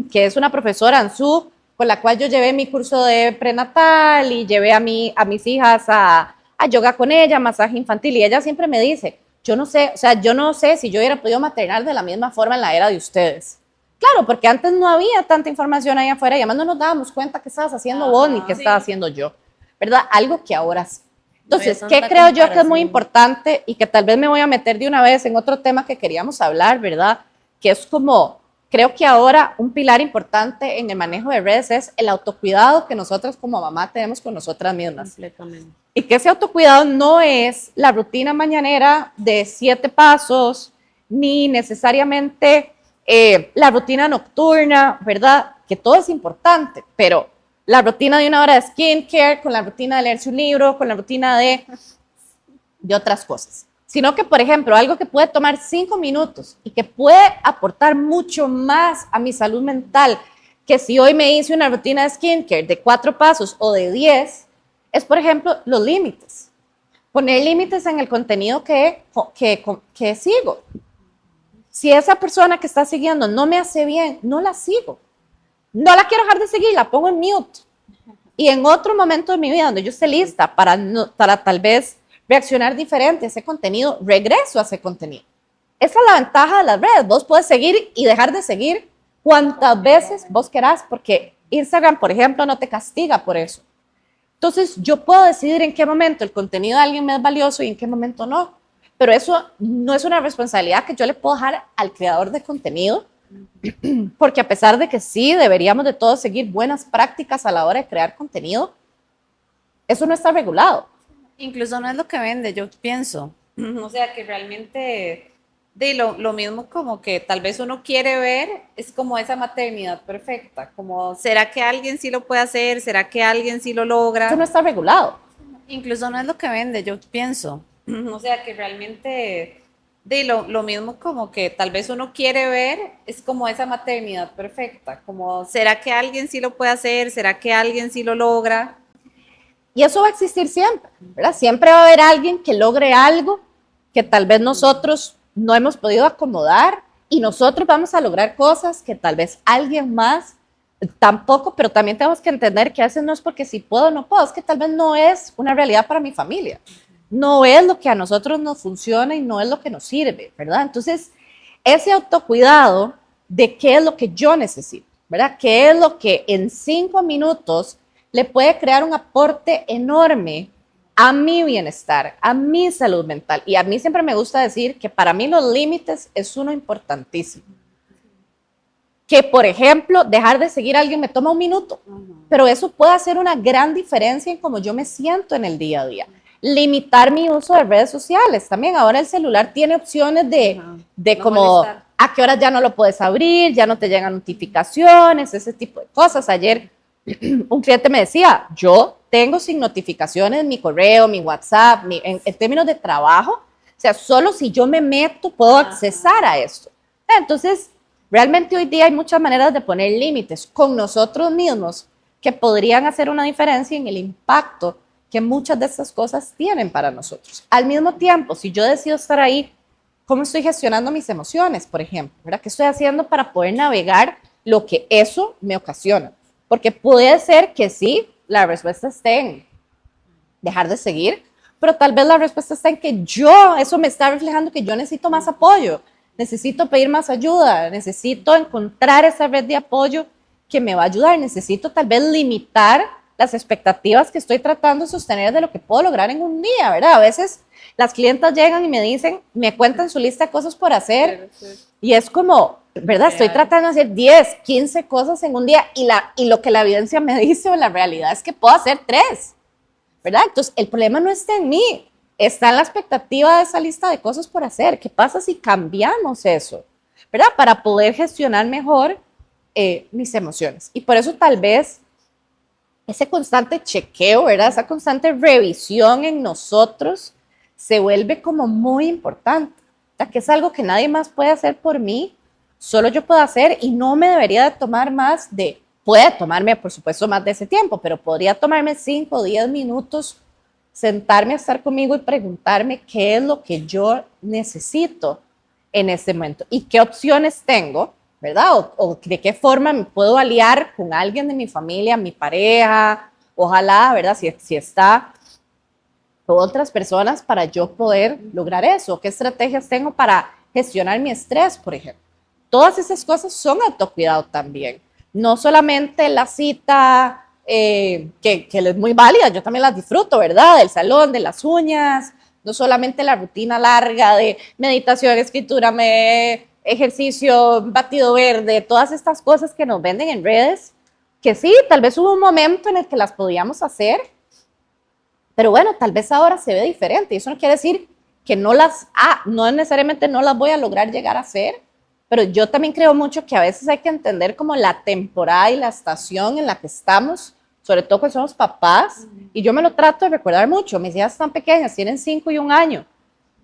que es una profesora, Ansu, con la cual yo llevé mi curso de prenatal y llevé a mis hijas a yoga con ella, masaje infantil, y ella siempre me dice, yo no sé si yo hubiera podido maternar de la misma forma en la era de ustedes. Claro, porque antes no había tanta información ahí afuera y además no nos dábamos cuenta qué estabas haciendo vos ni qué estaba haciendo yo, ¿verdad? Algo que ahora sí. Entonces, ¿qué creo yo que es muy importante y que tal vez me voy a meter de una vez en otro tema que queríamos hablar, ¿verdad? Que es como, creo que ahora un pilar importante en el manejo de redes es el autocuidado que nosotros como mamá tenemos con nosotras mismas. Completamente. Y que ese autocuidado no es la rutina mañanera de 7 pasos, ni necesariamente la rutina nocturna, ¿verdad? Que todo es importante, pero la rutina de 1 hora de skincare, con la rutina de leerse un libro, con la rutina de otras cosas. Sino que, por ejemplo, algo que puede tomar 5 minutos y que puede aportar mucho más a mi salud mental, que si hoy me hice una rutina de skincare de 4 pasos o de 10, es, por ejemplo, los límites. Poner límites en el contenido que sigo. Si esa persona que está siguiendo no me hace bien, no la sigo. No la quiero dejar de seguir, la pongo en mute. Y en otro momento de mi vida donde yo esté lista para tal vez reaccionar diferente a ese contenido, regreso a ese contenido. Esa es la ventaja de las redes. Vos puedes seguir y dejar de seguir cuantas veces vos querás, porque Instagram, por ejemplo, no te castiga por eso. Entonces, yo puedo decidir en qué momento el contenido de alguien me es valioso y en qué momento no. Pero eso no es una responsabilidad que yo le puedo dejar al creador de contenido, porque a pesar de que sí deberíamos de todos seguir buenas prácticas a la hora de crear contenido, eso no está regulado. Incluso no es lo que vende, yo pienso. O sea, que realmente de lo mismo como que tal vez uno quiere ver, es como esa maternidad perfecta, como ¿será que alguien sí lo puede hacer? ¿Será que alguien sí lo logra? Eso no está regulado. Incluso no es lo que vende, yo pienso. O sea, que realmente de lo mismo como que tal vez uno quiere ver, es como esa maternidad perfecta, como ¿será que alguien sí lo puede hacer? ¿Será que alguien sí lo logra? Y eso va a existir siempre, ¿verdad? Siempre va a haber alguien que logre algo que tal vez nosotros no hemos podido acomodar y nosotros vamos a lograr cosas que tal vez alguien más tampoco, pero también tenemos que entender que a veces no es porque si puedo o no puedo, es que tal vez no es una realidad para mi familia, no es lo que a nosotros nos funciona y no es lo que nos sirve, ¿verdad? Entonces, ese autocuidado de qué es lo que yo necesito, ¿verdad? ¿Qué es lo que en 5 minutos le puede crear un aporte enorme a mi bienestar, a mi salud mental? Y a mí siempre me gusta decir que para mí los límites es uno importantísimo. Que, por ejemplo, dejar de seguir a alguien me toma un minuto, pero eso puede hacer una gran diferencia en cómo yo me siento en el día a día. Limitar mi uso de redes sociales. También ahora el celular tiene opciones de No como molestar. a qué horas ya no lo puedes abrir, ya no te llegan notificaciones, ese tipo de cosas. Ayer un cliente me decía, yo tengo sin notificaciones mi correo, mi WhatsApp, en términos de trabajo, o sea, solo si yo me meto puedo accesar a esto. Entonces, realmente hoy día hay muchas maneras de poner límites con nosotros mismos que podrían hacer una diferencia en el impacto que muchas de estas cosas tienen para nosotros. Al mismo tiempo, si yo decido estar ahí, ¿cómo estoy gestionando mis emociones, por ejemplo? ¿Verdad? ¿Qué estoy haciendo para poder navegar lo que eso me ocasiona? Porque puede ser que sí, la respuesta esté en dejar de seguir, pero tal vez la respuesta está en que eso me está reflejando que yo necesito más apoyo, necesito pedir más ayuda, necesito encontrar esa red de apoyo que me va a ayudar, necesito tal vez limitar las expectativas que estoy tratando de sostener de lo que puedo lograr en un día, ¿verdad? A veces las clientas llegan y me dicen, me cuentan su lista de cosas por hacer y es como, ¿verdad? Estoy tratando de hacer 10, 15 cosas en un día y lo que la evidencia me dice o la realidad es que puedo hacer 3, ¿verdad? Entonces, el problema no está en mí, está en la expectativa de esa lista de cosas por hacer. ¿Qué pasa si cambiamos eso, ¿verdad? Para poder gestionar mejor mis emociones. Y por eso tal vez ese constante chequeo, ¿verdad? Esa constante revisión en nosotros se vuelve como muy importante, ¿verdad? Que es algo que nadie más puede hacer por mí, solo yo puedo hacer y no me debería de tomar puede tomarme por supuesto más de ese tiempo, pero podría tomarme 5 o 10 minutos, sentarme a estar conmigo y preguntarme qué es lo que yo necesito en este momento y qué opciones tengo, ¿verdad? O de qué forma me puedo aliar con alguien de mi familia, mi pareja, ojalá, ¿verdad? Si está con otras personas para yo poder lograr eso. ¿Qué estrategias tengo para gestionar mi estrés, por ejemplo? Todas esas cosas son autocuidado también. No solamente la cita, que es muy válida, yo también las disfruto, ¿verdad? Del salón, de las uñas, no solamente la rutina larga de meditación, escritura, ejercicio, batido verde, todas estas cosas que nos venden en redes, que sí, tal vez hubo un momento en el que las podíamos hacer, pero bueno, tal vez ahora se ve diferente y eso no quiere decir que no necesariamente no las voy a lograr llegar a hacer, pero yo también creo mucho que a veces hay que entender como la temporada y la estación en la que estamos, sobre todo cuando somos papás, y yo me lo trato de recordar mucho, mis hijas están pequeñas, tienen 5 y 1 año,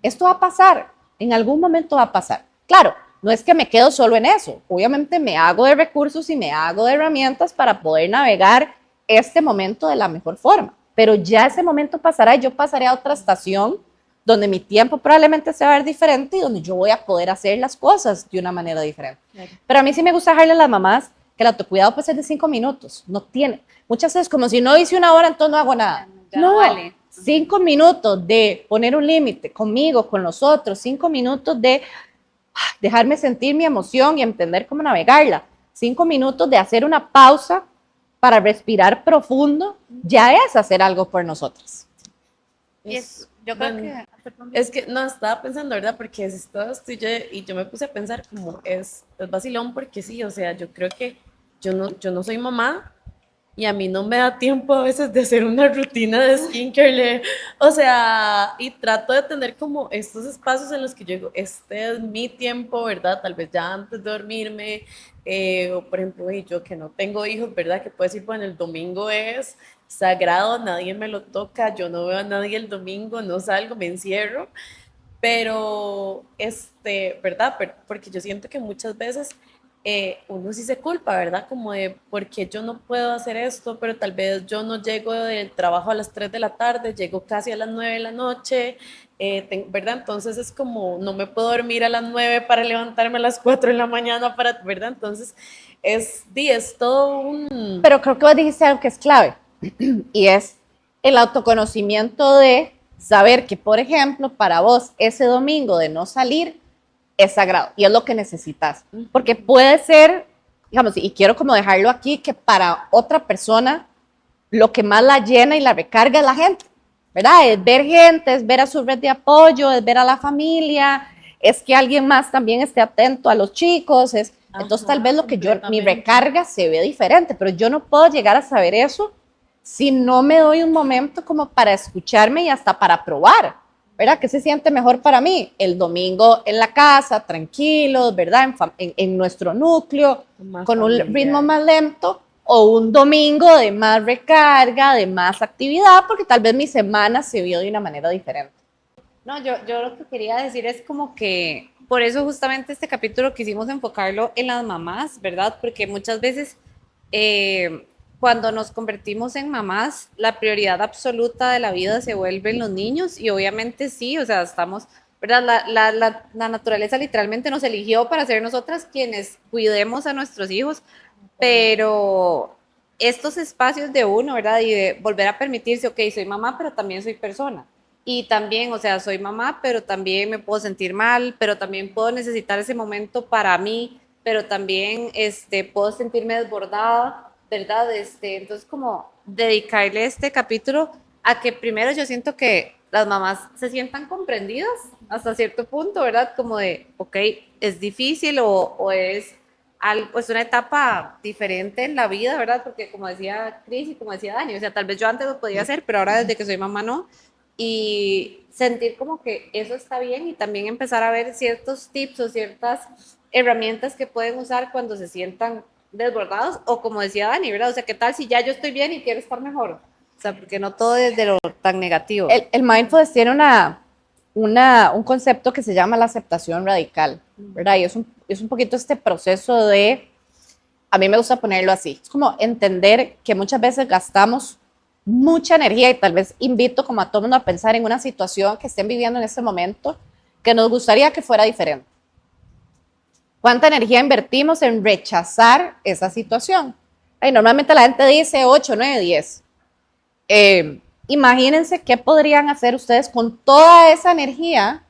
esto va a pasar, en algún momento va a pasar. Claro, no es que me quedo solo en eso, obviamente me hago de recursos y me hago de herramientas para poder navegar este momento de la mejor forma, pero ya ese momento pasará y yo pasaré a otra estación donde mi tiempo probablemente se va a ver diferente y donde yo voy a poder hacer las cosas de una manera diferente. Claro. Pero a mí sí me gusta dejarle a las mamás que el autocuidado puede ser de 5 minutos, no tiene. Muchas veces como si no hice 1 hora, entonces no hago nada. No vale. 5 minutos de poner un límite conmigo, con los otros, 5 minutos de dejarme sentir mi emoción y entender cómo navegarla, 5 minutos de hacer una pausa para respirar profundo, ya es hacer algo por nosotros. Yo creo que... Es que no, estaba pensando, ¿verdad? Porque es todo esto y yo me puse a pensar como es vacilón porque sí, o sea, yo creo que yo no soy mamá y a mí no me da tiempo a veces de hacer una rutina de skincare, o sea, y trato de tener como estos espacios en los que yo digo, este es mi tiempo, ¿verdad? Tal vez ya antes de dormirme, o por ejemplo, yo que no tengo hijos, ¿verdad? Que puedo decir, bueno, el domingo es sagrado, nadie me lo toca, yo no veo a nadie el domingo, no salgo, me encierro, pero, ¿verdad? Porque yo siento que muchas veces uno sí se culpa, ¿verdad? Como de, ¿por qué yo no puedo hacer esto? Pero tal vez yo no llego del trabajo a las 3 de la tarde, llego casi a las 9 de la noche, ¿verdad? Entonces es como, no me puedo dormir a las 9 para levantarme a las 4 de la mañana, ¿verdad? Entonces es todo un... Pero creo que vos dijiste algo que es clave, y es el autoconocimiento de saber que, por ejemplo, para vos ese domingo de no salir es sagrado y es lo que necesitas. Porque puede ser, digamos, y quiero como dejarlo aquí, que para otra persona lo que más la llena y la recarga es la gente, ¿verdad? Es ver gente, es ver a su red de apoyo, es ver a la familia, es que alguien más también esté atento a los chicos, entonces tal vez lo que mi recarga se ve diferente, pero yo no puedo llegar a saber eso si no me doy un momento como para escucharme y hasta para probar, ¿verdad? ¿Qué se siente mejor para mí? El domingo en la casa, tranquilos, ¿verdad? En nuestro núcleo, con un ritmo más lento, o un domingo de más recarga, de más actividad, porque tal vez mi semana se vio de una manera diferente. No, yo lo que quería decir es como que por eso justamente este capítulo quisimos enfocarlo en las mamás, ¿verdad? Porque muchas veces cuando nos convertimos en mamás, la prioridad absoluta de la vida se vuelven los niños y obviamente sí, o sea, estamos, ¿verdad? La naturaleza literalmente nos eligió para ser nosotras quienes cuidemos a nuestros hijos, pero estos espacios de uno, ¿verdad? Y de volver a permitirse, ok, soy mamá, pero también soy persona. Y también, o sea, soy mamá, pero también me puedo sentir mal, pero también puedo necesitar ese momento para mí, pero también puedo sentirme desbordada, ¿verdad? Entonces, como dedicarle este capítulo a que primero yo siento que las mamás se sientan comprendidas hasta cierto punto, ¿verdad? Como de, ok, es difícil o es algo, pues una etapa diferente en la vida, ¿verdad? Porque como decía Cris y como decía Dani, o sea, tal vez yo antes lo podía hacer, pero ahora desde que soy mamá no, y sentir como que eso está bien y también empezar a ver ciertos tips o ciertas herramientas que pueden usar cuando se sientan desbordados o como decía Dani, ¿verdad? O sea, ¿qué tal si ya yo estoy bien y quiero estar mejor? O sea, porque no todo es de lo tan negativo. El mindfulness tiene un concepto que se llama la aceptación radical, ¿verdad? Y es un poquito este proceso de, a mí me gusta ponerlo así, es como entender que muchas veces gastamos mucha energía y tal vez invito como a todo mundo a pensar en una situación que estén viviendo en este momento que nos gustaría que fuera diferente. ¿Cuánta energía invertimos en rechazar esa situación? Normalmente la gente dice 8, 9, 10. Imagínense qué podrían hacer ustedes con toda esa energía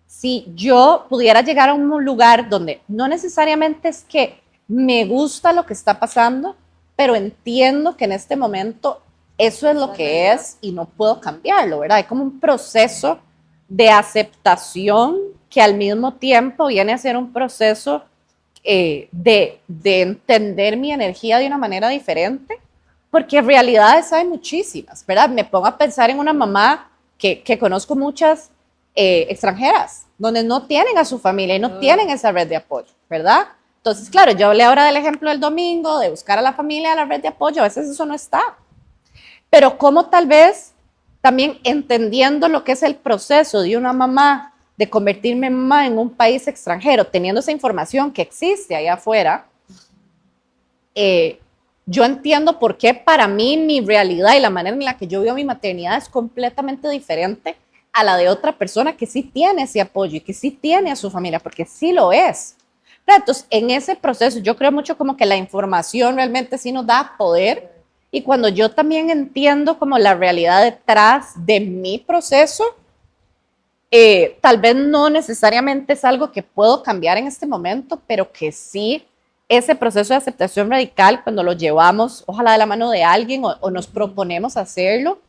si yo pudiera llegar a un lugar donde no necesariamente es que me gusta lo que está pasando, pero entiendo que en este momento eso es lo que es y no puedo cambiarlo, ¿verdad? Hay como un proceso de aceptación que al mismo tiempo viene a ser un proceso de entender mi energía de una manera diferente, porque realidades hay muchísimas, ¿verdad? Me pongo a pensar en una mamá que conozco muchas extranjeras, donde no tienen a su familia y no tienen esa red de apoyo, ¿verdad? Entonces, claro, yo hablé ahora del ejemplo del domingo, de buscar a la familia, a la red de apoyo, a veces eso no está. Pero como tal vez también entendiendo lo que es el proceso de una mamá, de convertirme en mamá en un país extranjero, teniendo esa información que existe allá afuera, yo entiendo por qué para mí mi realidad y la manera en la que yo veo mi maternidad es completamente diferente a la de otra persona que sí tiene ese apoyo y que sí tiene a su familia, porque sí lo es. Entonces, en ese proceso yo creo mucho como que la información realmente sí nos da poder Y cuando yo también entiendo como la realidad detrás de mi proceso, tal vez no necesariamente es algo que puedo cambiar en este momento, pero que sí ese proceso de aceptación radical, cuando lo llevamos, ojalá de la mano de alguien o nos proponemos hacerlo,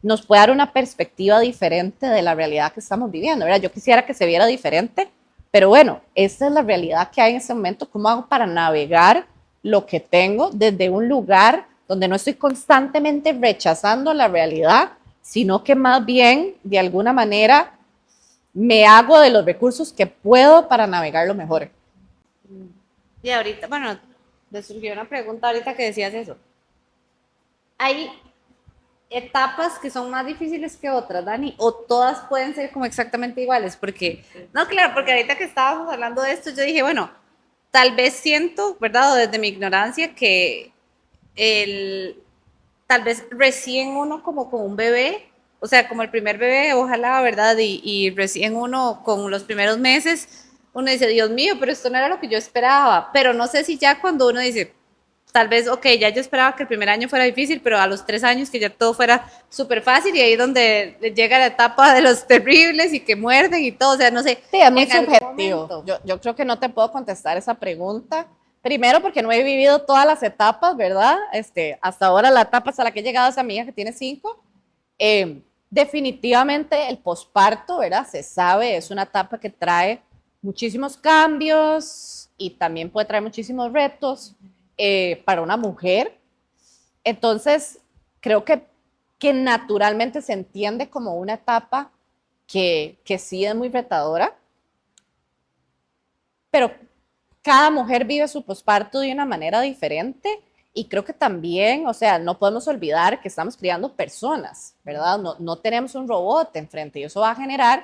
nos puede dar una perspectiva diferente de la realidad que estamos viviendo, ¿verdad? Yo quisiera que se viera diferente, pero bueno, esta es la realidad que hay en este momento. ¿Cómo hago para navegar lo que tengo desde un lugar donde no estoy constantemente rechazando la realidad, sino que más bien, de alguna manera, me hago de los recursos que puedo para navegarlo mejor? Y ahorita, bueno, me surgió una pregunta ahorita que decías eso. ¿Hay etapas que son más difíciles que otras, Dani? ¿O todas pueden ser como exactamente iguales? Porque, no, claro, porque ahorita que estábamos hablando de esto, yo dije, bueno, tal vez siento, ¿verdad? O desde mi ignorancia, que el, tal vez recién uno como con un bebé, o sea, como el primer bebé, ojalá, ¿verdad? Y recién uno con los primeros meses, uno dice, Dios mío, pero esto no era lo que yo esperaba. Pero no sé si ya cuando uno dice, tal vez, ok, ya yo esperaba que el primer año fuera difícil, pero a los 3 años que ya todo fuera súper fácil y ahí es donde llega la etapa de los terribles y que muerden y todo, o sea, no sé. Sí, es muy en algún subjetivo. momento. Yo creo que no te puedo contestar esa pregunta. Primero, porque no he vivido todas las etapas, ¿verdad? Hasta ahora la etapa hasta la que he llegado es a mi hija que tiene 5. Definitivamente el posparto, ¿verdad? Se sabe, es una etapa que trae muchísimos cambios y también puede traer muchísimos retos para una mujer. Entonces, creo que naturalmente se entiende como una etapa que sí es muy retadora, pero cada mujer vive su posparto de una manera diferente y creo que también, o sea, no podemos olvidar que estamos criando personas, ¿verdad? No tenemos un robot enfrente y eso va a generar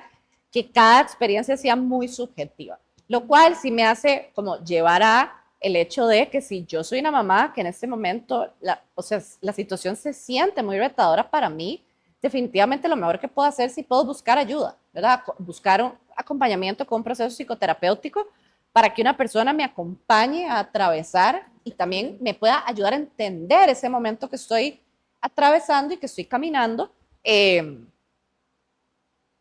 que cada experiencia sea muy subjetiva, lo cual sí me hace como llevar a el hecho de que si yo soy una mamá que en este momento, o sea, la situación se siente muy retadora para mí, definitivamente lo mejor que puedo hacer es si puedo buscar ayuda, ¿verdad? Buscar un acompañamiento con un proceso psicoterapéutico para que una persona me acompañe a atravesar y también me pueda ayudar a entender ese momento que estoy atravesando y que estoy caminando,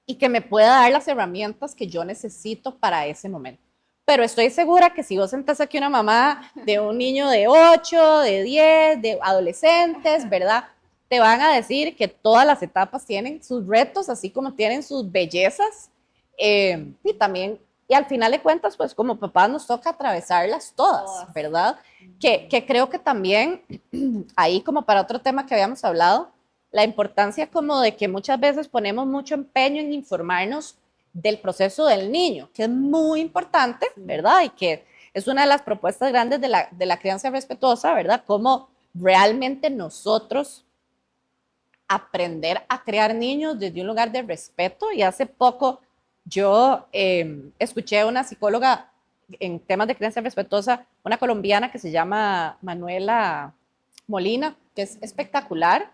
y que me pueda dar las herramientas que yo necesito para ese momento. Pero estoy segura que si vos sentás aquí una mamá de un niño de 8, de 10, de adolescentes, ¿verdad? Te van a decir que todas las etapas tienen sus retos, así como tienen sus bellezas. Y también, y al final de cuentas, pues como papás nos toca atravesarlas todas, ¿verdad? Que creo que también, ahí como para otro tema que habíamos hablado, la importancia como de que muchas veces ponemos mucho empeño en informarnos del proceso del niño, que es muy importante, ¿verdad? Y que es una de las propuestas grandes de la crianza respetuosa, ¿verdad? Cómo realmente nosotros aprender a crear niños desde un lugar de respeto. Y hace poco yo escuché a una psicóloga en temas de crianza respetuosa, una colombiana que se llama Manuela Molina, que es espectacular.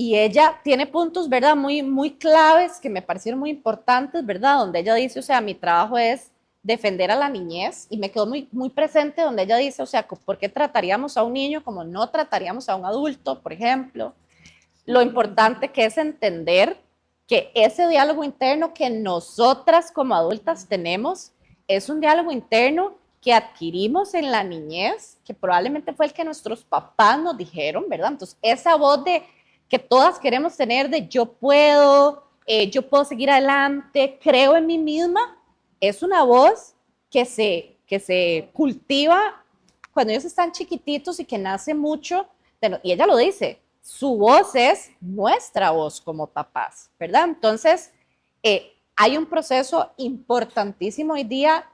Y ella tiene puntos, ¿verdad? Muy, muy claves que me parecieron muy importantes, ¿verdad? Donde ella dice, o sea, mi trabajo es defender a la niñez y me quedó muy, muy presente donde ella dice, o sea, ¿por qué trataríamos a un niño como no trataríamos a un adulto, por ejemplo? Lo importante que es entender que ese diálogo interno que nosotras como adultas tenemos es un diálogo interno que adquirimos en la niñez, que probablemente fue el que nuestros papás nos dijeron, ¿verdad? Entonces, esa voz de que todas queremos tener de yo puedo seguir adelante, creo en mí misma, es una voz que se cultiva cuando ellos están chiquititos y que nace mucho, y ella lo dice, su voz es nuestra voz como papás, ¿verdad? Entonces, hay un proceso importantísimo hoy día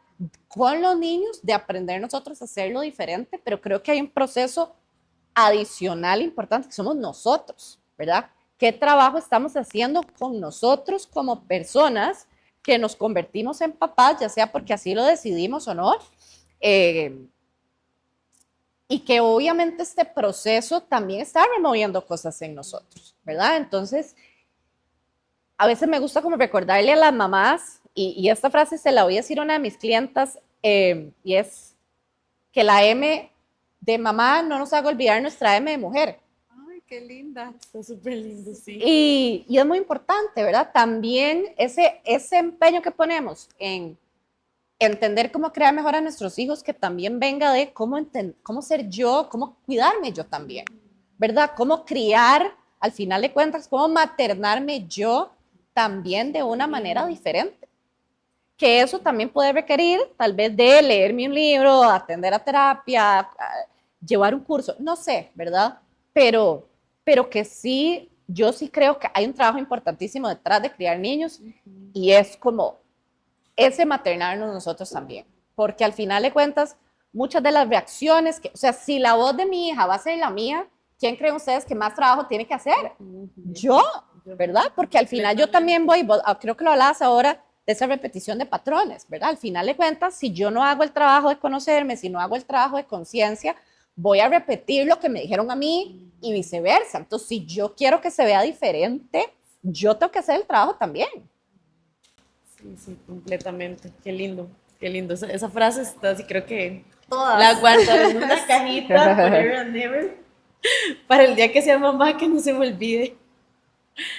con los niños de aprender nosotros a hacerlo diferente, pero creo que hay un proceso adicional importante que somos nosotros, ¿verdad? ¿Qué trabajo estamos haciendo con nosotros como personas que nos convertimos en papás, ya sea porque así lo decidimos o no? Y que obviamente este proceso también está removiendo cosas en nosotros, ¿verdad? Entonces, a veces me gusta como recordarle a las mamás, y esta frase se la voy a decir a una de mis clientas, y es que la M de mamá no nos haga olvidar nuestra M de mujer, qué linda. Está súper lindo, sí. Y es muy importante, ¿verdad? También ese empeño que ponemos en entender cómo crear mejor a nuestros hijos, que también venga de cómo ser yo, cómo cuidarme yo también, ¿verdad? Cómo criar, al final de cuentas, cómo maternarme yo también de una manera diferente. Que eso también puede requerir tal vez de leerme un libro, atender a terapia, llevar un curso, no sé, ¿verdad? Pero que sí, yo sí creo que hay un trabajo importantísimo detrás de criar niños y es como ese maternarnos nosotros también, porque al final de cuentas, muchas de las reacciones, o sea, si la voz de mi hija va a ser la mía, ¿quién creen ustedes que más trabajo tiene que hacer? Yo, ¿verdad? Porque al final yo también creo que lo hablabas ahora, de esa repetición de patrones, ¿verdad? Al final de cuentas, si yo no hago el trabajo de conocerme, si no hago el trabajo de conciencia, voy a repetir lo que me dijeron a mí y viceversa. Entonces, si yo quiero que se vea diferente, yo tengo que hacer el trabajo también. Sí, completamente. Qué lindo, qué lindo. Esa frase está así, creo que Todas. la guardaré en una cajita, forever and ever, para el día que sea mamá, que no se me olvide.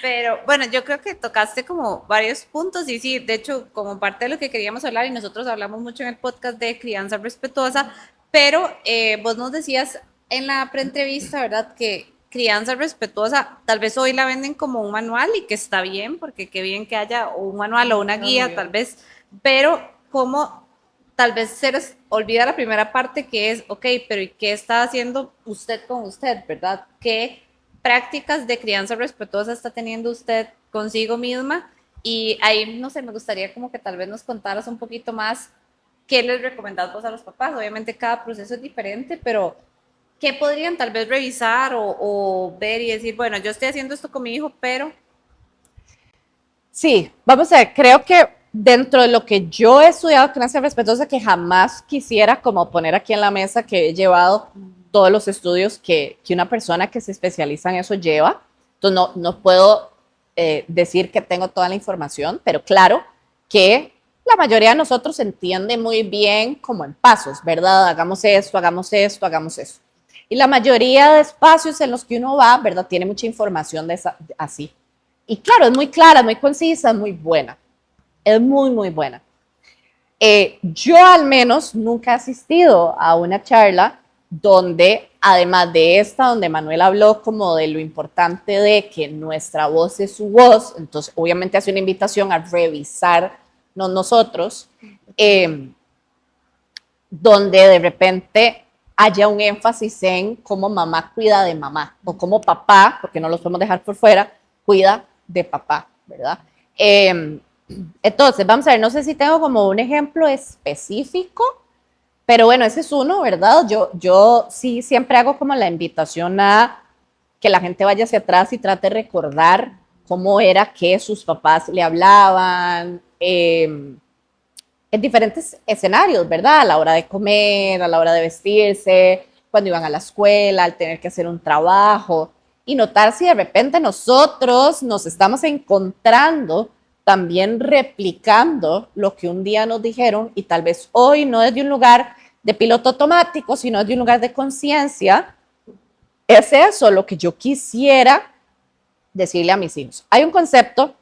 Pero bueno, yo creo que tocaste como varios puntos y sí, de hecho, como parte de lo que queríamos hablar y nosotros hablamos mucho en el podcast de crianza respetuosa, pero vos nos decías en la preentrevista, ¿verdad? Que crianza respetuosa, tal vez hoy la venden como un manual y que está bien, porque qué bien que haya un manual o una guía, tal vez, pero como tal vez se les olvida la primera parte que es, ok, pero ¿y qué está haciendo usted con usted, verdad? ¿Qué prácticas de crianza respetuosa está teniendo usted consigo misma? Y ahí, no sé, me gustaría como que tal vez nos contaras un poquito más qué les recomendás vos a los papás. Obviamente cada proceso es diferente, pero ¿qué podrían tal vez revisar o ver y decir, bueno, yo estoy haciendo esto con mi hijo, pero... Sí, vamos a ver, creo que dentro de lo que yo he estudiado crianza respetuosa, que jamás quisiera como poner aquí en la mesa que he llevado todos los estudios que una persona que se especializa en eso lleva, entonces no puedo decir que tengo toda la información, pero claro que la mayoría de nosotros entiende muy bien como en pasos, ¿verdad? Hagamos esto, hagamos esto, hagamos eso. Y la mayoría de espacios en los que uno va, ¿verdad? Tiene mucha información de así. Y claro, es muy clara, muy concisa, muy buena. Es muy, muy buena. Yo al menos nunca he asistido a una charla donde, además de esta, donde Manuel habló como de lo importante de que nuestra voz es su voz, entonces obviamente hace una invitación a revisarnos nosotros, donde de repente haya un énfasis en cómo mamá cuida de mamá, o cómo papá, porque no los podemos dejar por fuera, cuida de papá, ¿verdad? Entonces, vamos a ver, no sé si tengo como un ejemplo específico, pero bueno, ese es uno, ¿verdad? Yo sí siempre hago como la invitación a que la gente vaya hacia atrás y trate de recordar cómo era que sus papás le hablaban, en diferentes escenarios, ¿verdad? A la hora de comer, a la hora de vestirse, cuando iban a la escuela, al tener que hacer un trabajo, y notar si de repente nosotros nos estamos encontrando también replicando lo que un día nos dijeron y tal vez hoy no desde un lugar de piloto automático, sino desde un lugar de conciencia. Es eso lo que yo quisiera decirle a mis hijos. Hay un concepto,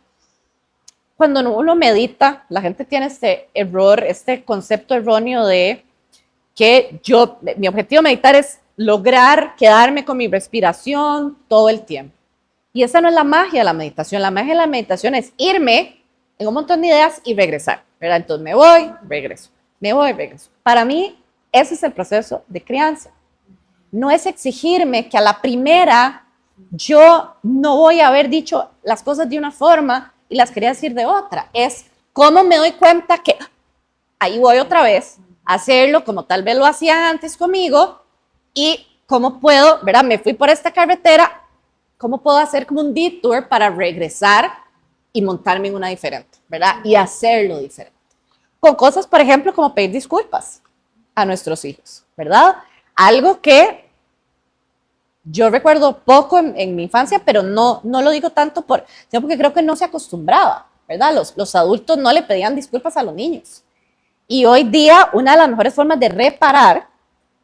cuando uno medita, la gente tiene este error, este concepto erróneo de que mi objetivo de meditar es lograr quedarme con mi respiración todo el tiempo. Y esa no es la magia de la meditación. La magia de la meditación es irme en un montón de ideas y regresar, ¿verdad? Entonces me voy, regreso, me voy, regreso. Para mí, ese es el proceso de crianza. No es exigirme que a la primera yo no voy a haber dicho las cosas de una forma y las quería decir de otra. Es cómo me doy cuenta que ahí voy otra vez a hacerlo como tal vez lo hacía antes conmigo y cómo puedo, ¿verdad? Me fui por esta carretera, ¿cómo puedo hacer como un detour para regresar y montarme en una diferente, ¿verdad? Y hacerlo diferente. Con cosas, por ejemplo, como pedir disculpas a nuestros hijos, ¿verdad? Algo que yo recuerdo poco en mi infancia, pero no lo digo tanto sino porque creo que no se acostumbraba, ¿verdad? Los adultos no le pedían disculpas a los niños. Y hoy día, una de las mejores formas de reparar,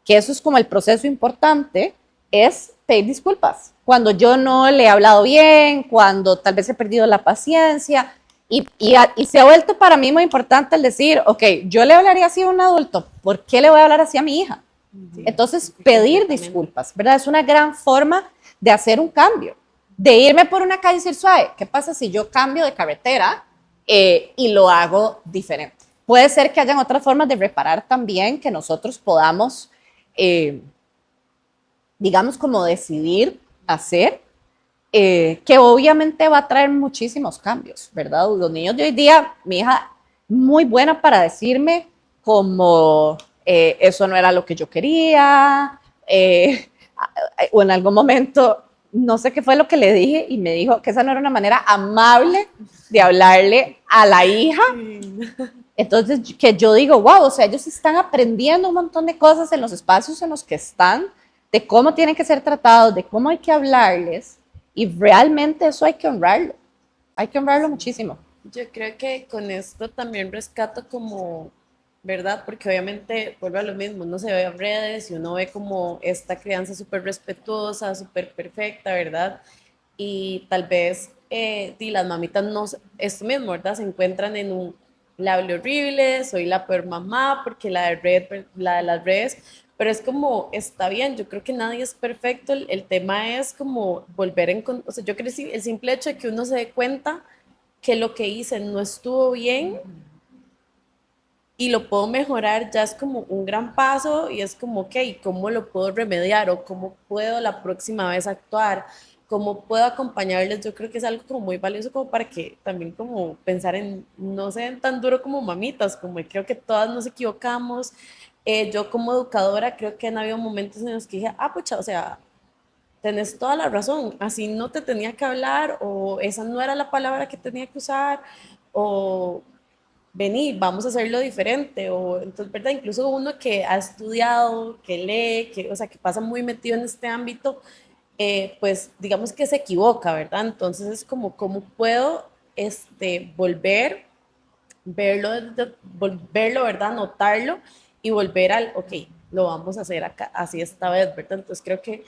que eso es como el proceso importante, es pedir disculpas. Cuando yo no le he hablado bien, cuando tal vez he perdido la paciencia. Y se ha vuelto para mí muy importante el decir, ok, yo le hablaría así a un adulto, ¿por qué le voy a hablar así a mi hija? Sí, entonces, pedir disculpas, ¿verdad? Es una gran forma de hacer un cambio, de irme por una calle y decir, suave, ¿qué pasa si yo cambio de carretera y lo hago diferente? Puede ser que hayan otras formas de reparar también que nosotros podamos, digamos, como decidir hacer, que obviamente va a traer muchísimos cambios, ¿verdad? Los niños de hoy día, mi hija, muy buena para decirme como eso no era lo que yo quería, o en algún momento, no sé qué fue lo que le dije, y me dijo que esa no era una manera amable de hablarle a la hija. Entonces, que yo digo, wow, o sea, ellos están aprendiendo un montón de cosas en los espacios en los que están, de cómo tienen que ser tratados, de cómo hay que hablarles, y realmente eso hay que honrarlo muchísimo. Yo creo que con esto también rescato como, ¿verdad? Porque obviamente vuelve a lo mismo, uno se ve en redes y uno ve como esta crianza súper respetuosa, súper perfecta, ¿verdad? Y tal vez las mamitas no, esto mismo, ¿verdad? Se encuentran en un, le hablé horrible, soy la peor mamá, porque la de las redes, pero es como, está bien, yo creo que nadie es perfecto, el tema es como volver en, o sea, yo creo que el simple hecho de que uno se dé cuenta que lo que hice no estuvo bien y lo puedo mejorar, ya es como un gran paso y es como, ok, ¿cómo lo puedo remediar o cómo puedo la próxima vez actuar? ¿Cómo puedo acompañarles? Yo creo que es algo como muy valioso como para que también como pensar en, no sean tan duro como mamitas, como creo que todas nos equivocamos. Yo como educadora creo que han habido momentos en los que dije, ah, pucha, o sea, tenés toda la razón, así no te tenía que hablar o esa no era la palabra que tenía que usar o vení, vamos a hacerlo diferente o entonces, ¿verdad? Incluso uno que ha estudiado, que lee, que, o sea, que pasa muy metido en este ámbito, pues digamos que se equivoca, ¿verdad? Entonces es como, ¿cómo puedo volver, verlo, ¿verdad? Notarlo y volver al, ok, lo vamos a hacer acá, así esta vez, ¿verdad? Entonces creo que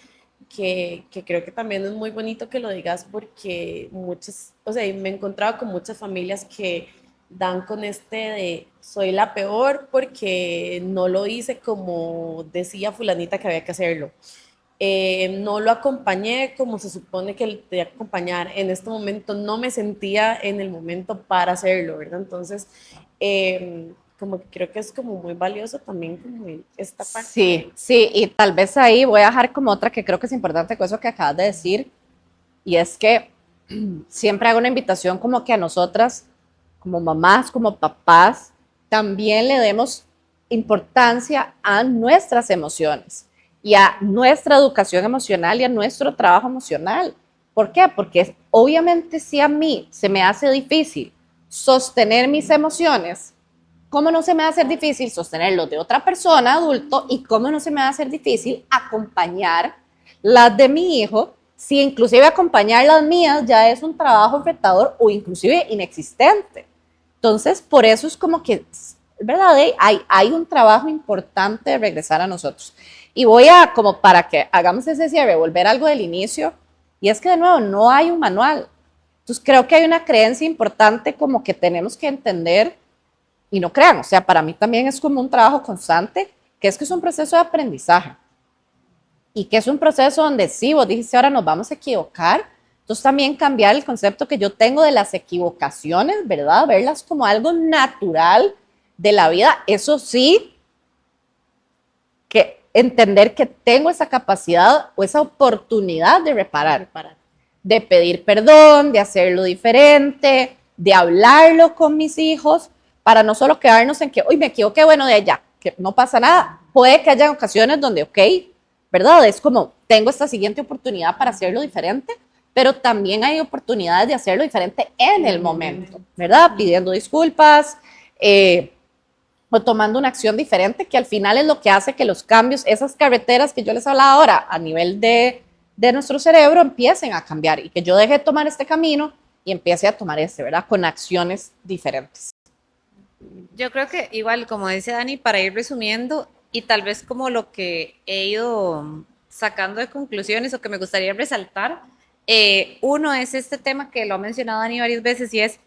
creo que también es muy bonito que lo digas porque muchas, o sea, me he encontrado con muchas familias que dan con de soy la peor porque no lo hice como decía fulanita que había que hacerlo. No lo acompañé como se supone que le tenía que acompañar. En este momento no me sentía en el momento para hacerlo, ¿verdad? Entonces, como que creo que es como muy valioso también como esta parte. Sí, sí, y tal vez ahí voy a dejar como otra que creo que es importante con eso que acabas de decir, y es que siempre hago una invitación como que a nosotras, como mamás, como papás, también le demos importancia a nuestras emociones y a nuestra educación emocional y a nuestro trabajo emocional. ¿Por qué? Porque obviamente si a mí se me hace difícil sostener mis emociones, ¿cómo no se me va a hacer difícil sostenerlo de otra persona, adulto, y cómo no se me va a hacer difícil acompañar las de mi hijo, si inclusive acompañar las mías ya es un trabajo retador o inclusive inexistente? Entonces, por eso es como que, ¿verdad? Hay un trabajo importante de regresar a nosotros. Y voy a, como para que hagamos ese cierre, volver algo del inicio, y es que de nuevo, no hay un manual. Entonces, creo que hay una creencia importante como que tenemos que entender, y no crean, o sea, para mí también es como un trabajo constante, que es un proceso de aprendizaje y que es un proceso donde sí, vos dijiste, ahora nos vamos a equivocar, entonces también cambiar el concepto que yo tengo de las equivocaciones, ¿verdad? Verlas como algo natural de la vida, eso sí, que entender que tengo esa capacidad o esa oportunidad de reparar, de pedir perdón, de hacerlo diferente, de hablarlo con mis hijos, para no solo quedarnos en que, uy, me equivoqué, bueno, de allá, que no pasa nada. Puede que haya ocasiones donde, ok, ¿verdad? Es como, tengo esta siguiente oportunidad para hacerlo diferente, pero también hay oportunidades de hacerlo diferente en el momento, ¿verdad? Pidiendo disculpas, o tomando una acción diferente, que al final es lo que hace que los cambios, esas carreteras que yo les hablaba ahora a nivel de nuestro cerebro empiecen a cambiar y que yo deje de tomar este camino y empiece a tomar este, ¿verdad? Con acciones diferentes. Yo creo que igual, como dice Dani, para ir resumiendo y tal vez como lo que he ido sacando de conclusiones o que me gustaría resaltar. Uno es este tema que lo ha mencionado Dani varias veces y es